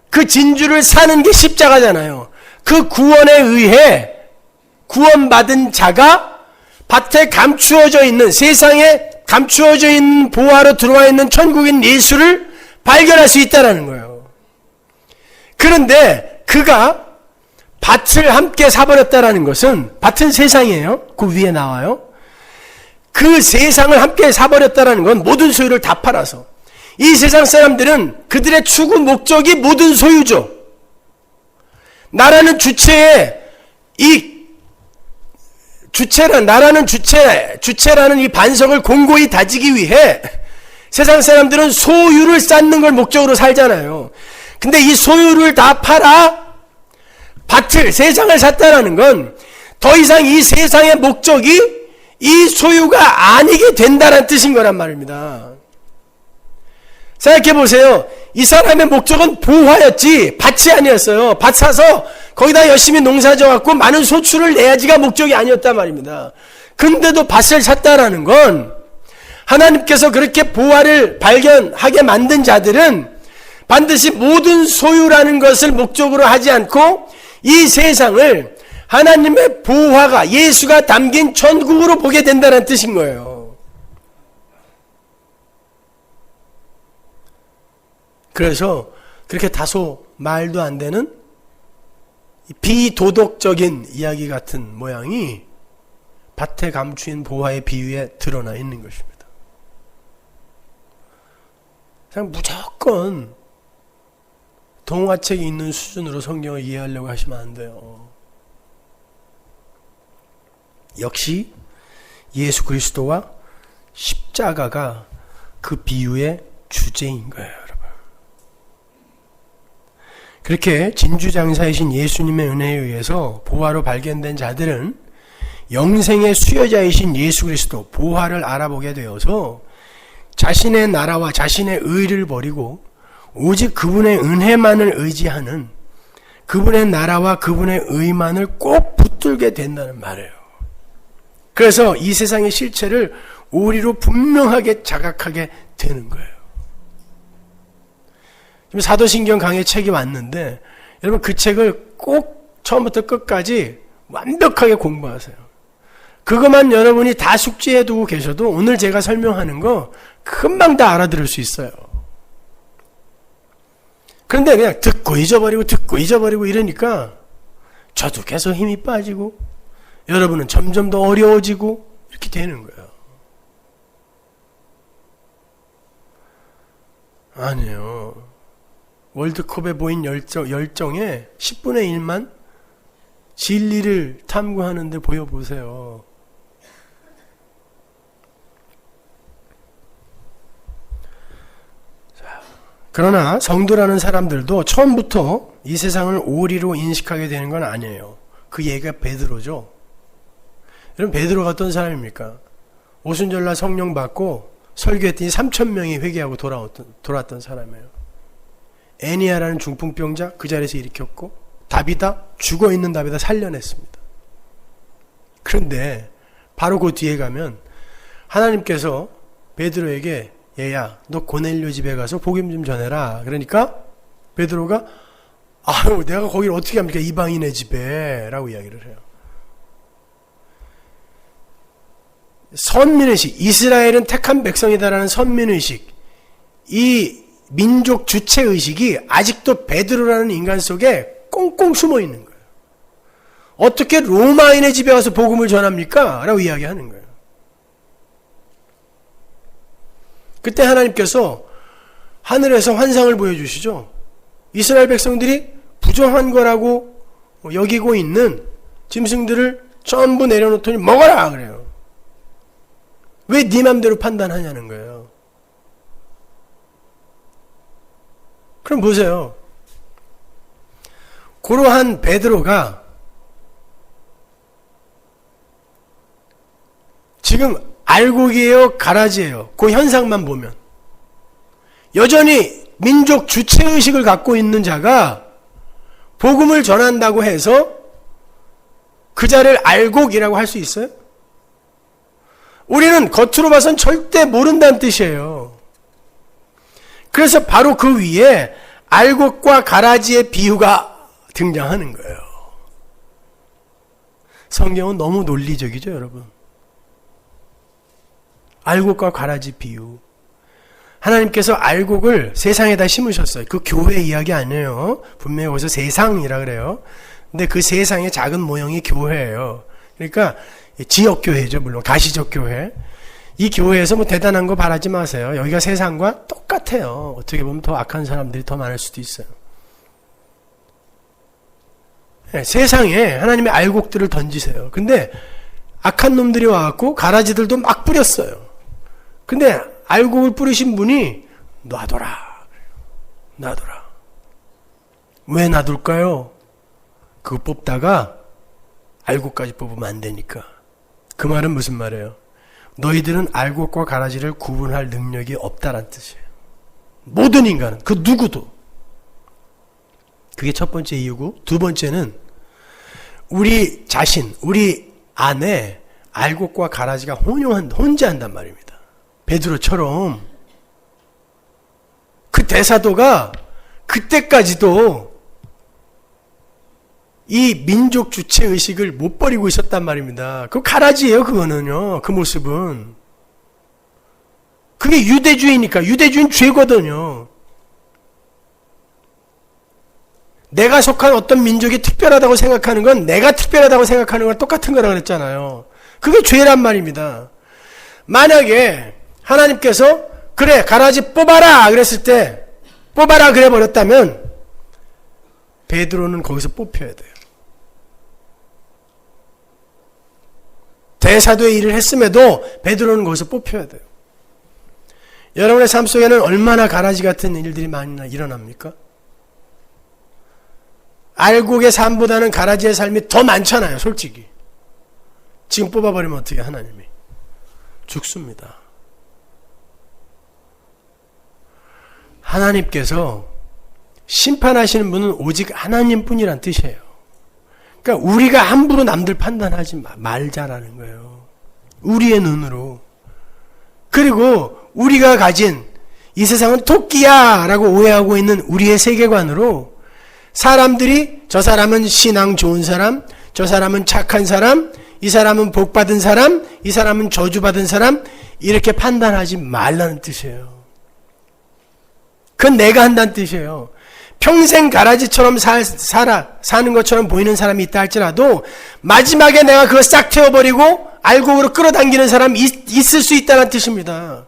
그 진주를 사는 게 십자가잖아요. 그 구원에 의해 구원받은 자가 밭에 감추어져 있는, 세상에 감추어져 있는 보화로 들어와 있는 천국인 예수를 발견할 수 있다는 거예요. 그런데 그가 밭을 함께 사버렸다는 것은, 밭은 세상이에요. 그 위에 나와요. 그 세상을 함께 사버렸다는 건 모든 소유를 다 팔아서, 이 세상 사람들은 그들의 추구 목적이 모든 소유죠. 나라는 주체에 주체라는 이 반석을 공고히 다지기 위해 세상 사람들은 소유를 쌓는 걸 목적으로 살잖아요. 근데 이 소유를 다 팔아 밭을, 세상을 샀다라는 건 더 이상 이 세상의 목적이 이 소유가 아니게 된다는 뜻인 거란 말입니다. 생각해 보세요. 이 사람의 목적은 보화였지 밭이 아니었어요. 밭 사서 거기다 열심히 농사 져갖고 많은 소출을 내야지가 목적이 아니었단 말입니다. 근데도 밭을 샀다라는 건 하나님께서 그렇게 보화를 발견하게 만든 자들은 반드시 모든 소유라는 것을 목적으로 하지 않고 이 세상을 하나님의 보화가, 예수가 담긴 천국으로 보게 된다는 뜻인 거예요. 그래서 그렇게 다소 말도 안 되는 비도덕적인 이야기 같은 모양이 밭에 감추인 보화의 비유에 드러나 있는 것입니다. 그냥 무조건 동화책이 있는 수준으로 성경을 이해하려고 하시면 안 돼요. 역시 예수 그리스도와 십자가가 그 비유의 주제인 거예요, 여러분. 그렇게 진주장사이신 예수님의 은혜에 의해서 보화로 발견된 자들은 영생의 수여자이신 예수 그리스도, 보화를 알아보게 되어서 자신의 나라와 자신의 의를 버리고 오직 그분의 은혜만을 의지하는, 그분의 나라와 그분의 의만을 꼭 붙들게 된다는 말이에요. 그래서 이 세상의 실체를 우리로 분명하게 자각하게 되는 거예요. 지금 사도신경 강의 책이 왔는데 여러분 그 책을 꼭 처음부터 끝까지 완벽하게 공부하세요. 그것만 여러분이 다 숙지해 두고 계셔도 오늘 제가 설명하는 거 금방 다 알아들을 수 있어요. 그런데 그냥 듣고 잊어버리고 이러니까 저도 계속 힘이 빠지고 여러분은 점점 더 어려워지고 이렇게 되는 거예요. 아니에요. 월드컵에 보인 열정에 10분의 1만 진리를 탐구하는데 보여보세요. 그러나 성도라는 사람들도 처음부터 이 세상을 오리로 인식하게 되는 건 아니에요. 그 얘기가 베드로죠. 여러분 베드로가 어떤 사람입니까? 오순절날 성령 받고 설교했더니 3,000명이 회개하고 돌아왔던 사람이에요. 애니아라는 중풍병자 그 자리에서 일으켰고 죽어있는 다비다 살려냈습니다. 그런데 바로 그 뒤에 가면 하나님께서 베드로에게 얘야 너 고넬료 집에 가서 복음 좀 전해라. 그러니까 베드로가 아유 내가 거기를 어떻게 합니까? 이방인의 집에 라고 이야기를 해요. 선민의식, 이스라엘은 택한 백성이다라는 선민의식, 이 민족 주체의식이 아직도 베드로라는 인간 속에 꽁꽁 숨어 있는 거예요. 어떻게 로마인의 집에 가서 복음을 전합니까? 라고 이야기하는 거예요. 그때 하나님께서 하늘에서 환상을 보여주시죠. 이스라엘 백성들이 부정한 거라고 여기고 있는 짐승들을 전부 내려놓더니 먹어라 그래요. 왜 네 맘대로 판단하냐는 거예요. 그럼 보세요. 그러한 베드로가 지금 알곡이에요, 가라지예요? 그 현상만 보면 여전히 민족 주체의식을 갖고 있는 자가 복음을 전한다고 해서 그 자를 알곡이라고 할 수 있어요? 우리는 겉으로 봐선 절대 모른다는 뜻이에요. 그래서 바로 그 위에 알곡과 가라지의 비유가 등장하는 거예요. 성경은 너무 논리적이죠, 여러분. 알곡과 가라지 비유. 하나님께서 알곡을 세상에다 심으셨어요. 그 교회 이야기 아니에요. 분명히 거기서 세상이라 그래요. 근데 그 세상의 작은 모형이 교회예요. 그러니까 지역교회죠, 물론. 가시적 교회. 이 교회에서 뭐 대단한 거 바라지 마세요. 여기가 세상과 똑같아요. 어떻게 보면 더 악한 사람들이 더 많을 수도 있어요. 네, 세상에 하나님의 알곡들을 던지세요. 근데 악한 놈들이 와갖고 가라지들도 막 뿌렸어요. 근데 알곡을 뿌리신 분이 놔둬라. 놔둬라. 왜 놔둘까요? 그거 뽑다가 알곡까지 뽑으면 안 되니까. 그 말은 무슨 말이에요? 너희들은 알곡과 가라지를 구분할 능력이 없다란 뜻이에요. 모든 인간은, 그 누구도. 그게 첫 번째 이유고, 두 번째는 우리 자신, 우리 안에 알곡과 가라지가 혼재한단 말입니다. 베드로처럼 그 대사도가 그때까지도 이 민족 주체 의식을 못 버리고 있었단 말입니다. 그 가라지예요, 그거는요. 그 모습은. 그게 유대주의니까. 유대주의는 죄거든요. 내가 속한 어떤 민족이 특별하다고 생각하는 건 내가 특별하다고 생각하는 거랑 똑같은 거라 그랬잖아요. 그게 죄란 말입니다. 만약에 하나님께서 그래 가라지 뽑아라 그랬을 때 뽑아라 그래 버렸다면 베드로는 거기서 뽑혀야 돼요. 대사도의 일을 했음에도 베드로는 거기서 뽑혀야 돼요. 여러분의 삶 속에는 얼마나 가라지 같은 일들이 많이 일어납니까? 알곡의 삶보다는 가라지의 삶이 더 많잖아요, 솔직히. 지금 뽑아버리면 어떻게 하나님이? 죽습니다. 하나님께서 심판하시는 분은 오직 하나님뿐이란 뜻이에요. 그러니까 우리가 함부로 남들 판단하지 말자라는 거예요. 우리의 눈으로. 그리고 우리가 가진 이 세상은 토끼야 라고 오해하고 있는 우리의 세계관으로 사람들이 저 사람은 신앙 좋은 사람, 저 사람은 착한 사람, 이 사람은 복받은 사람, 이 사람은 저주받은 사람 이렇게 판단하지 말라는 뜻이에요. 그건 내가 한다는 뜻이에요. 평생 가라지처럼 사는 것처럼 보이는 사람이 있다 할지라도 마지막에 내가 그거 싹 태워버리고 알곡으로 끌어당기는 사람이 있을 수 있다는 뜻입니다.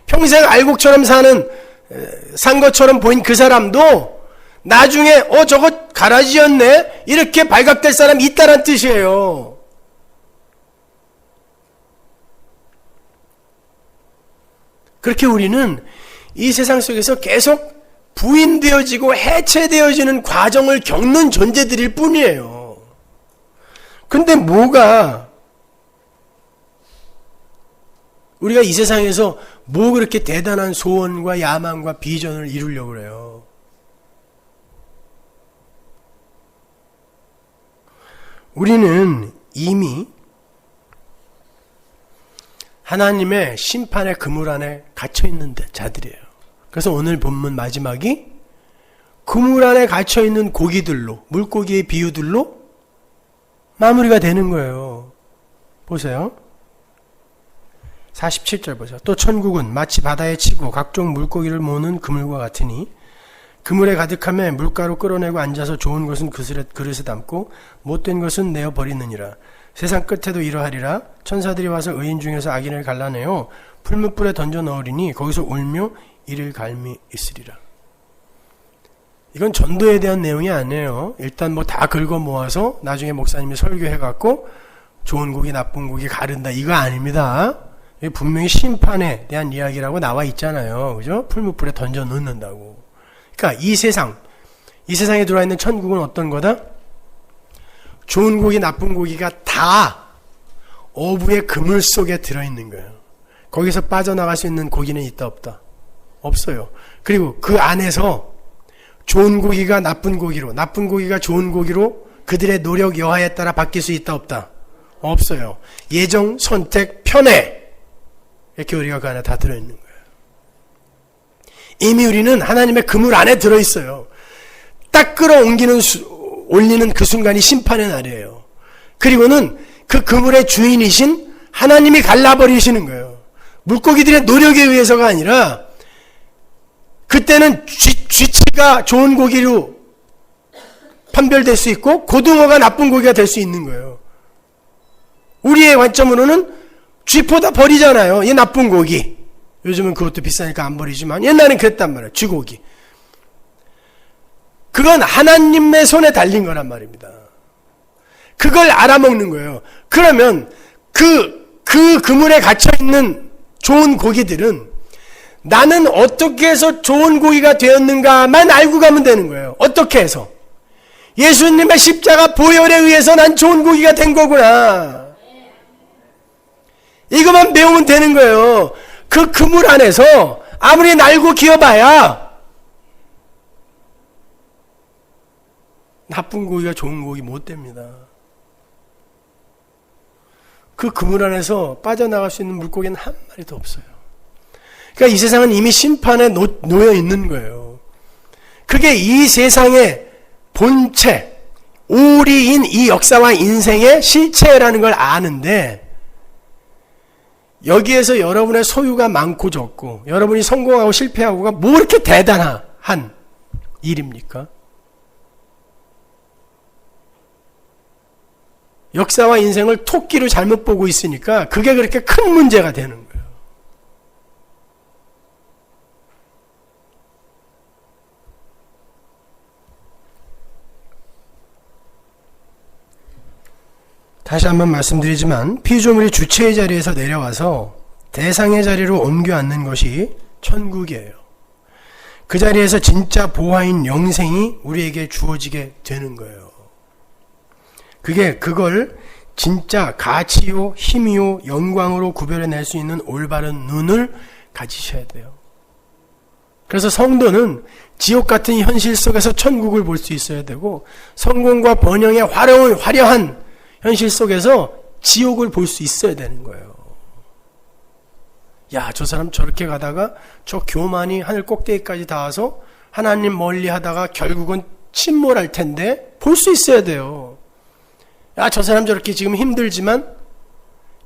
평생 알곡처럼 산 것처럼 보인 그 사람도 나중에 저거 가라지였네 이렇게 발각될 사람이 있다는 뜻이에요. 그렇게 우리는 이 세상 속에서 계속 부인되어지고 해체되어지는 과정을 겪는 존재들일 뿐이에요. 근데 뭐가 우리가 이 세상에서 뭐 그렇게 대단한 소원과 야망과 비전을 이루려고 그래요? 우리는 이미 하나님의 심판의 그물 안에 갇혀있는 자들이에요. 그래서 오늘 본문 마지막이 그물 안에 갇혀있는 고기들로, 물고기의 비유들로 마무리가 되는 거예요. 보세요. 47절 보세요. 또 천국은 마치 바다에 치고 각종 물고기를 모으는 그물과 같으니 그물에 가득하며 물가로 끌어내고 앉아서 좋은 것은 그릇에 담고 못된 것은 내어 버리느니라. 세상 끝에도 이러하리라. 천사들이 와서 의인 중에서 악인을 갈라내어 풀무불에 던져 넣으리니 거기서 울며 이를 갈미 있으리라. 이건 전도에 대한 내용이 아니에요. 일단 뭐 다 긁어 모아서 나중에 목사님이 설교해갖고 좋은 고기 나쁜 고기 가른다 이거 아닙니다. 분명히 심판에 대한 이야기라고 나와 있잖아요. 그죠? 풀무불에 던져 넣는다고. 그러니까 이 세상에 들어와 있는 천국은 어떤 거다? 좋은 고기 나쁜 고기가 다 어부의 그물 속에 들어있는 거예요. 거기서 빠져나갈 수 있는 고기는 있다 없다? 없어요. 그리고 그 안에서 좋은 고기가 나쁜 고기로, 나쁜 고기가 좋은 고기로 그들의 노력 여하에 따라 바뀔 수 있다 없다? 없어요. 예정, 선택, 편애, 이렇게 우리가 그 안에 다 들어있는 거예요. 이미 우리는 하나님의 그물 안에 들어있어요. 딱 올리는 그 순간이 심판의 날이에요. 그리고는 그 그물의 주인이신 하나님이 갈라버리시는 거예요. 물고기들의 노력에 의해서가 아니라 그때는 쥐치가 좋은 고기로 판별될 수 있고 고등어가 나쁜 고기가 될 수 있는 거예요. 우리의 관점으로는 쥐포다 버리잖아요. 얘 나쁜 고기. 요즘은 그것도 비싸니까 안 버리지만 옛날엔 그랬단 말이에요. 쥐고기. 그건 하나님의 손에 달린 거란 말입니다. 그걸 알아먹는 거예요. 그러면 그 그물에 갇혀있는 좋은 고기들은 나는 어떻게 해서 좋은 고기가 되었는가만 알고 가면 되는 거예요. 어떻게 해서? 예수님의 십자가 보혈에 의해서 난 좋은 고기가 된 거구나. 이것만 배우면 되는 거예요. 그 그물 안에서 아무리 날고 기어봐야 나쁜 고기가 좋은 고기 못 됩니다. 그 그물 안에서 빠져나갈 수 있는 물고기는 한 마리도 없어요. 그러니까 이 세상은 이미 심판에 놓여 있는 거예요. 그게 이 세상의 본체, 오리인 이 역사와 인생의 실체라는 걸 아는데 여기에서 여러분의 소유가 많고 적고 여러분이 성공하고 실패하고가 뭐 이렇게 대단한 일입니까? 역사와 인생을 토끼로 잘못 보고 있으니까 그게 그렇게 큰 문제가 되는 거예요. 다시 한번 말씀드리지만 피조물이 주체의 자리에서 내려와서 대상의 자리로 옮겨 앉는 것이 천국이에요. 그 자리에서 진짜 보화인 영생이 우리에게 주어지게 되는 거예요. 그걸 진짜 가치요, 힘이요, 영광으로 구별해낼 수 있는 올바른 눈을 가지셔야 돼요. 그래서 성도는 지옥 같은 현실 속에서 천국을 볼 수 있어야 되고 성공과 번영의 화려한 현실 속에서 지옥을 볼 수 있어야 되는 거예요. 야, 저 사람 저렇게 가다가 저 교만이 하늘 꼭대기까지 닿아서 하나님 멀리 하다가 결국은 침몰할 텐데 볼 수 있어야 돼요. 야, 저 사람 저렇게 지금 힘들지만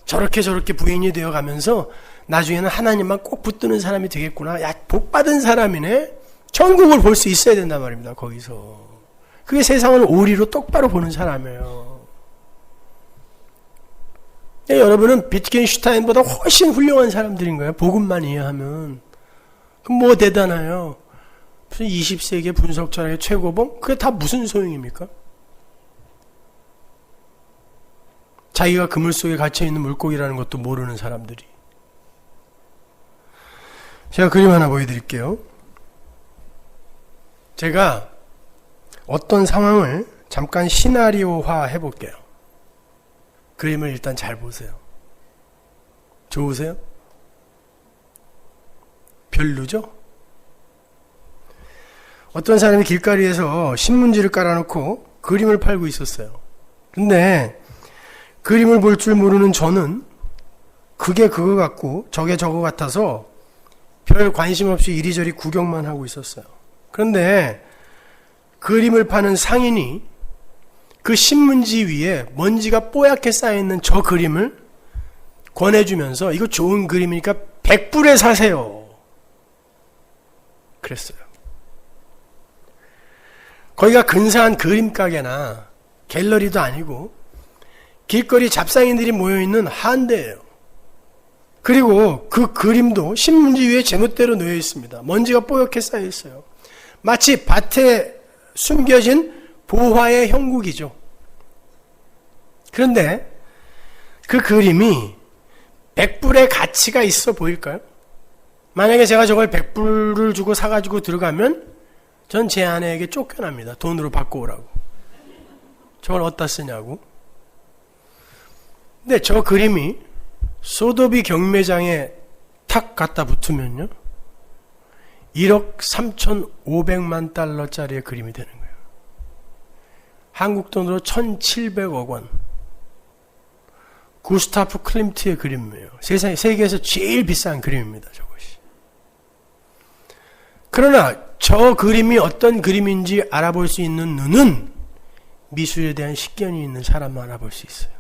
저렇게 부인이 되어 가면서 나중에는 하나님만 꼭 붙드는 사람이 되겠구나. 야, 복 받은 사람이네. 천국을 볼 수 있어야 된단 말입니다. 거기서. 그게 세상을 오리로 똑바로 보는 사람이에요. 여러분은 비트겐슈타인보다 훨씬 훌륭한 사람들인 거예요. 복음만 이해하면. 그럼 뭐 대단해요. 무슨 20세기 분석 철학의 최고봉? 그게 다 무슨 소용입니까? 자기가 그물 속에 갇혀있는 물고기라는 것도 모르는 사람들이. 제가 그림 하나 보여드릴게요. 제가 어떤 상황을 잠깐 시나리오화 해볼게요. 그림을 일단 잘 보세요. 좋으세요? 별로죠? 어떤 사람이 길거리에서 신문지를 깔아놓고 그림을 팔고 있었어요. 근데 그림을 볼 줄 모르는 저는 그게 그거 같고 저게 저거 같아서 별 관심 없이 이리저리 구경만 하고 있었어요. 그런데 그림을 파는 상인이 그 신문지 위에 먼지가 뽀얗게 쌓여있는 저 그림을 권해주면서 이거 좋은 그림이니까 100불에 사세요. 그랬어요. 거기가 근사한 그림가게나 갤러리도 아니고 길거리 잡상인들이 모여있는 한대예요. 그리고 그 그림도 신문지 위에 제멋대로 놓여 있습니다. 먼지가 뽀얗게 쌓여 있어요. 마치 밭에 숨겨진 보화의 형국이죠. 그런데 그 그림이 100불의 가치가 있어 보일까요? 만약에 제가 저걸 100불을 주고 사가지고 들어가면 전 제 아내에게 쫓겨납니다. 돈으로 바꿔오라고. 저걸 어디다 쓰냐고. 근데 저 그림이 소도비 경매장에 탁 갖다 붙으면요, 1억 3,500만 달러짜리의 그림이 되는 거예요. 한국 돈으로 1,700억 원. 구스타프 클림트의 그림이에요. 세계에서 제일 비싼 그림입니다, 저것이. 그러나 저 그림이 어떤 그림인지 알아볼 수 있는 눈은 미술에 대한 식견이 있는 사람만 알아볼 수 있어요.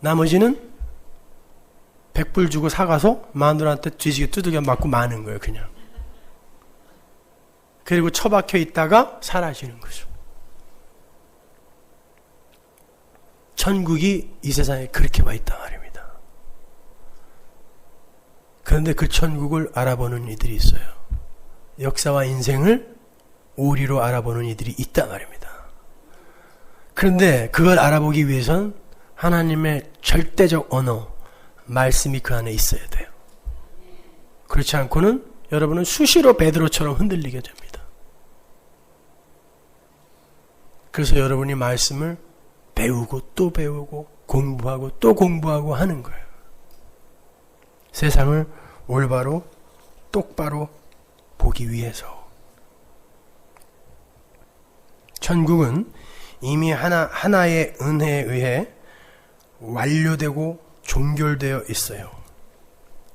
나머지는 100불 주고 사가서 마누라한테 뒤지게 두들겨 맞고 마는 거예요, 그냥. 그리고 처박혀 있다가 사라지는 거죠. 천국이 이 세상에 그렇게 와 있단 말입니다. 그런데 그 천국을 알아보는 이들이 있어요. 역사와 인생을 오리로 알아보는 이들이 있단 말입니다. 그런데 그걸 알아보기 위해선 하나님의 절대적 언어, 말씀이 그 안에 있어야 돼요. 그렇지 않고는 여러분은 수시로 베드로처럼 흔들리게 됩니다. 그래서 여러분이 말씀을 배우고 또 배우고 공부하고 또 공부하고 하는 거예요. 세상을 올바로 똑바로 보기 위해서. 천국은 이미 하나의 은혜에 의해 완료되고 종결되어 있어요.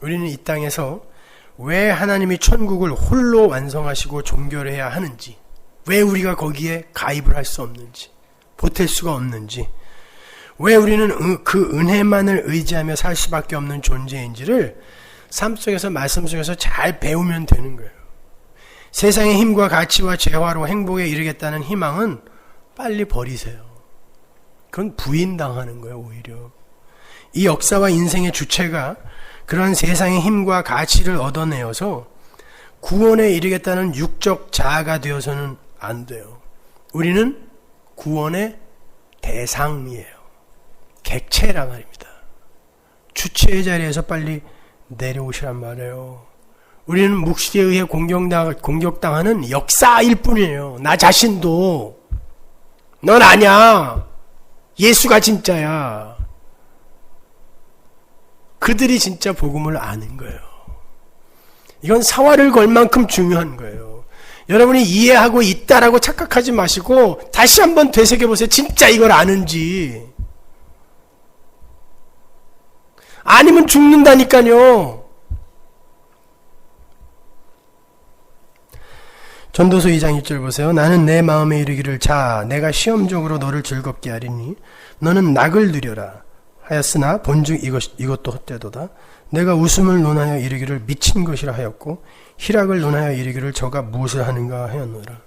우리는 이 땅에서 왜 하나님이 천국을 홀로 완성하시고 종결해야 하는지, 왜 우리가 거기에 가입을 할 수 없는지, 보탤 수가 없는지, 왜 우리는 그 은혜만을 의지하며 살 수밖에 없는 존재인지를 삶 속에서, 말씀 속에서 잘 배우면 되는 거예요. 세상의 힘과 가치와 재화로 행복에 이르겠다는 희망은 빨리 버리세요. 그건 부인당하는 거예요, 오히려. 이 역사와 인생의 주체가 그런 세상의 힘과 가치를 얻어내어서 구원에 이르겠다는 육적 자아가 되어서는 안 돼요. 우리는 구원의 대상이에요. 객체란 말입니다. 주체의 자리에서 빨리 내려오시란 말이에요. 우리는 묵시에 의해 공격당하는 역사일 뿐이에요. 나 자신도. 넌 아니야. 예수가 진짜야. 그들이 진짜 복음을 아는 거예요. 이건 사활을 걸 만큼 중요한 거예요. 여러분이 이해하고 있다라고 착각하지 마시고 다시 한번 되새겨보세요. 진짜 이걸 아는지. 아니면 죽는다니까요. 전도서 2장 1절 보세요. 나는 내 마음에 이르기를 자 내가 시험적으로 너를 즐겁게 하리니 너는 낙을 누려라 하였으나 본즉 이것도 헛되도다. 내가 웃음을 논하여 이르기를 미친 것이라 하였고 희락을 논하여 이르기를 저가 무엇을 하는가 하였노라.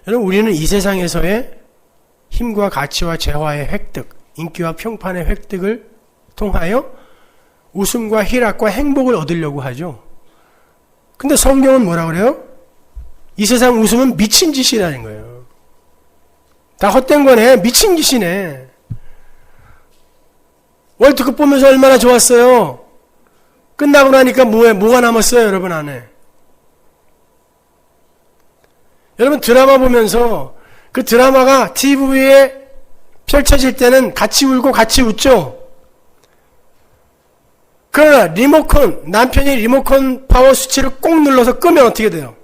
여러분, 우리는 이 세상에서의 힘과 가치와 재화의 획득, 인기와 평판의 획득을 통하여 웃음과 희락과 행복을 얻으려고 하죠. 근데 성경은 뭐라 그래요? 이 세상 웃음은 미친 짓이라는 거예요. 다 헛된 거네. 미친 짓이네. 월드컵 보면서 얼마나 좋았어요. 끝나고 나니까 뭐가 남았어요, 여러분 안에. 여러분 드라마 보면서 그 드라마가 TV에 펼쳐질 때는 같이 울고 같이 웃죠. 그러나 남편이 리모컨 파워 스위치를 꼭 눌러서 끄면 어떻게 돼요?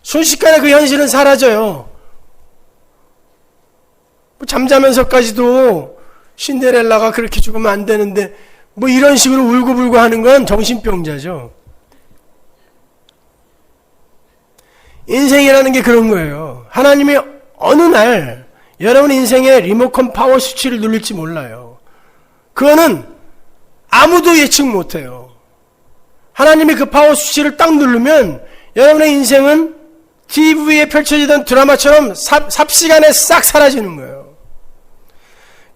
순식간에 그 현실은 사라져요. 잠자면서까지도 신데렐라가 그렇게 죽으면 안 되는데 이런 식으로 울고불고 하는 건 정신병자죠. 인생이라는 게 그런 거예요. 하나님이 어느 날 여러분 인생에 리모컨 파워 스위치를 누릴지 몰라요. 그거는 아무도 예측 못해요. 하나님이 그 파워 스위치를 딱 누르면 여러분의 인생은 TV에 펼쳐지던 드라마처럼 삽시간에 싹 사라지는 거예요.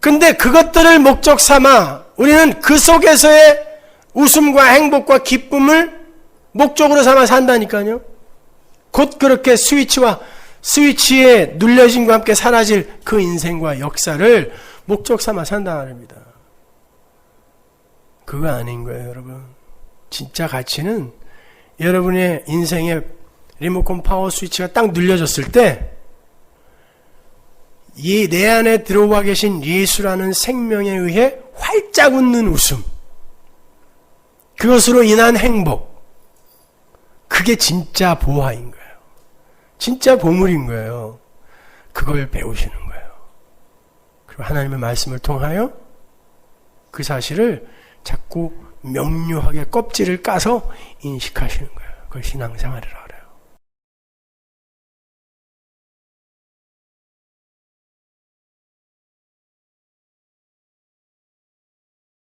근데 그것들을 목적 삼아 우리는 그 속에서의 웃음과 행복과 기쁨을 목적으로 삼아 산다니까요. 곧 그렇게 스위치에 눌려짐과 함께 사라질 그 인생과 역사를 목적 삼아 산다 말입니다. 그거 아닌 거예요, 여러분. 진짜 가치는 여러분의 인생의 리모컨 파워 스위치가 딱 눌려졌을 때 이 내 안에 들어와 계신 예수라는 생명에 의해 활짝 웃는 웃음, 그것으로 인한 행복, 그게 진짜 보화인 거예요. 진짜 보물인 거예요. 그걸 배우시는 거예요. 그리고 하나님의 말씀을 통하여 그 사실을 자꾸 명료하게 껍질을 까서 인식하시는 거예요. 그걸 신앙생활이라고.